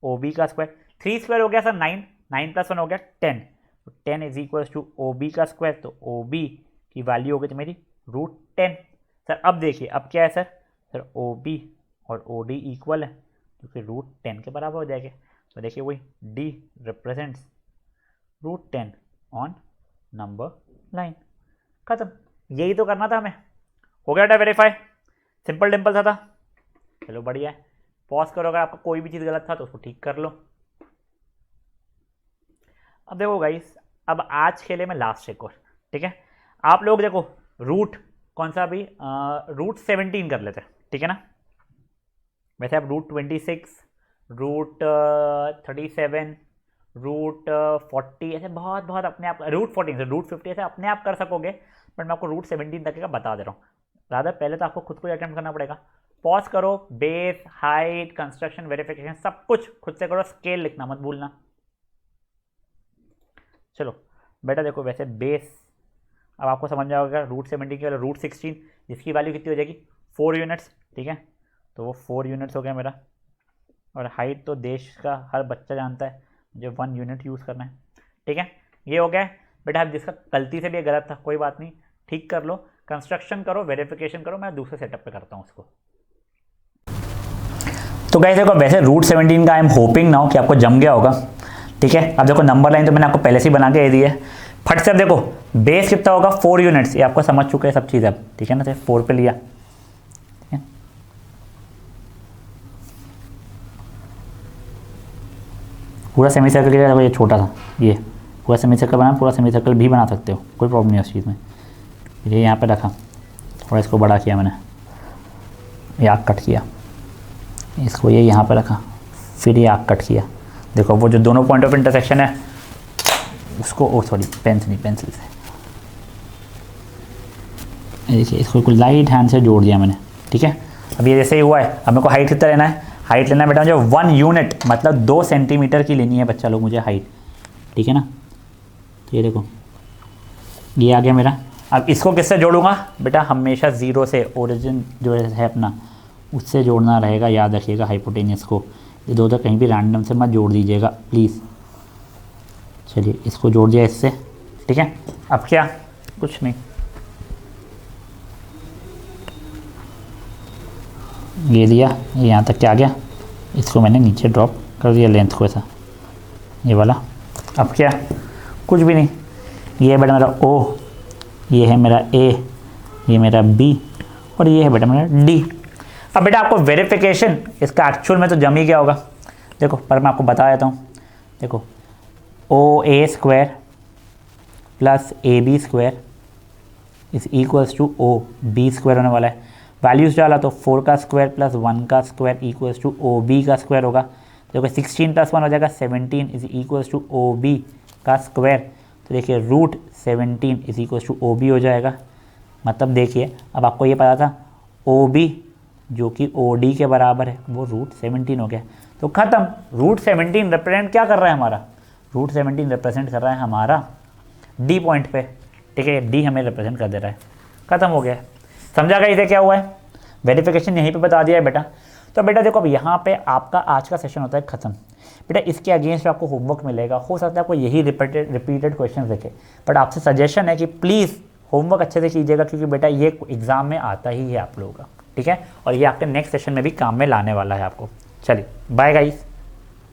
OB का स्क्वायर। 3 स्क्वायर हो गया सर 9, 9 + 1 हो गया 10, तो 10 इज इक्वल्स टू OB का स्क्वायर, तो OB की वैल्यू हो गई तो मेरी √10। सर अब देखिए अब क्या है सर OB और OD इक्वल है, तो फिर √10 के बराबर हो जाएगा। तो देखिए वही D represents √10 on number line. खत्म, यही तो करना था हमें। हो गया बेटा वेरीफाई, सिंपल डिम्पल सा था। चलो बढ़िया है, पॉज करो, अगर आपका कोई भी चीज़ गलत था तो उसको ठीक कर लो। अब देखो गाइस, अब आज खेले मैं लास्ट एक और, ठीक है। आप लोग देखो रूट कौन सा भी √17 कर लेते हैं, ठीक है ना। वैसे आप √26, √37, √40 ऐसे बहुत बहुत अपने आप, √14 से √50 ऐसे अपने आप कर सकोगे, बट मैं आपको √17 तक का बता दे रहा हूँ। ज़्यादा पहले तो आपको खुद को अटेम्प्ट करना पड़ेगा। पॉज करो, बेस, हाइट, कंस्ट्रक्शन, वेरिफिकेशन सब कुछ खुद से करो, स्केल लिखना मत भूलना। चलो बेटा देखो, वैसे बेस अब आपको समझ में आएगा, √17 की वैल्यू √16, जिसकी वैल्यू कितनी हो जाएगी 4 यूनिट्स, ठीक है। तो वो 4 यूनिट्स हो गया मेरा। और हाइट तो देश का हर बच्चा जानता है, मुझे 1 यूनिट यूज़ करना है, ठीक है। ये हो गया बेटा। अब जिसका गलती से भी गलत था कोई बात नहीं, ठीक कर लो, कंस्ट्रक्शन करो, वेरिफिकेशन करो, मैं दूसरे सेटअप पे करता हूँ उसको। तो गाइस देखो, वैसे √17 का आई एम होपिंग नाउ कि आपको जम गया होगा, ठीक है। अब देखो नंबर लाइन तो मैंने आपको पहले से ही बना के दे दी है, फट से। अब देखो बेस कितना होगा 4 यूनिट्स, ये आपको समझ चुके हैं सब चीज़ अब, ठीक है ना। तो 4 पे लिया, ठीक है। पूरा सेमी सर्कल के लिए ये छोटा था, ये पूरा सेमी सर्कल बना, पूरा सेमी सर्कल भी बना सकते हो, कोई प्रॉब्लम नहीं है उस चीज़ में। ये यहाँ पे रखा, थोड़ा इसको बड़ा किया मैंने, ये आग कट किया, इसको ये यहाँ पे रखा, फिर ये आग कट किया। देखो वो जो दोनों पॉइंट ऑफ इंटरसेक्शन है उसको, ओ सॉरी पेंसिल से, देखिए इसको बिल्कुल लाइट हैंड से जोड़ दिया मैंने, ठीक है। अब ये जैसे ही हुआ है, अब मेरे को हाइट कितना लेना है, हाइट लेना है बेटा मुझे 1 यूनिट, मतलब 2 सेंटीमीटर की लेनी है बच्चा लोग मुझे हाइट, ठीक है ना। तो ये देखो ये आ गया मेरा। अब इसको किससे जोड़ूंगा बेटा, हमेशा 0 से, ओरिजिन जो है अपना उससे जोड़ना रहेगा, याद रखिएगा हाइपोटेनियस को। ये दो तो कहीं भी रैंडम से मत जोड़ दीजिएगा प्लीज़। चलिए इसको जोड़ दिया इससे, ठीक है। अब क्या, कुछ नहीं, ये दिया, ये यहाँ तक क्या आ गया, इसको मैंने नीचे ड्रॉप कर दिया लेंथ को ऐसा, ये वाला। अब क्या, कुछ भी नहीं, ये है बेटा मेरा O, ये है मेरा A, ये मेरा B, और ये है बेटा मेरा D। अब बेटा आपको वेरिफिकेशन इसका एक्चुअल में तो जम ही गया होगा, देखो पर मैं आपको बता देता हूँ। देखो OA² + AB² is equals to OB² होने वाला है। वैल्यूज़ डाला तो 4 का स्क्वायर + 1 का स्क्वायर इक्वल्स टू OB का स्क्वायर होगा। देखो 16 + 1 हो जाएगा 17 इज इक्वल्स टू OB का स्क्वायर। तो देखिए √17 इज इक्वल्स टू OB हो जाएगा। मतलब देखिए अब आपको ये पता था OB जो कि OD के बराबर है वो √17 हो गया। तो ख़त्म, √17 रिप्रेजेंट क्या कर रहा है हमारा, √17 रिप्रेजेंट कर रहा है हमारा D पॉइंट पे, ठीक है। D हमें रिप्रेजेंट कर दे रहा है, ख़त्म हो गया। समझा गया इसे क्या हुआ है, वेरिफिकेशन यहीं पे बता दिया है बेटा। तो बेटा देखो अब यहाँ पे आपका आज का सेशन होता है ख़त्म। बेटा इसके अगेंस्ट आपको होमवर्क मिलेगा, हो सकता है आपको यही रिपीटेड क्वेश्चन देखे, बट आपसे सजेशन है कि प्लीज़ होमवर्क अच्छे से कीजिएगा, क्योंकि बेटा ये एग्ज़ाम में आता ही है आप लोगों का, ठीक है। और ये आपके नेक्स्ट सेशन में भी काम में लाने वाला है आपको। चलिए बाय गाइस।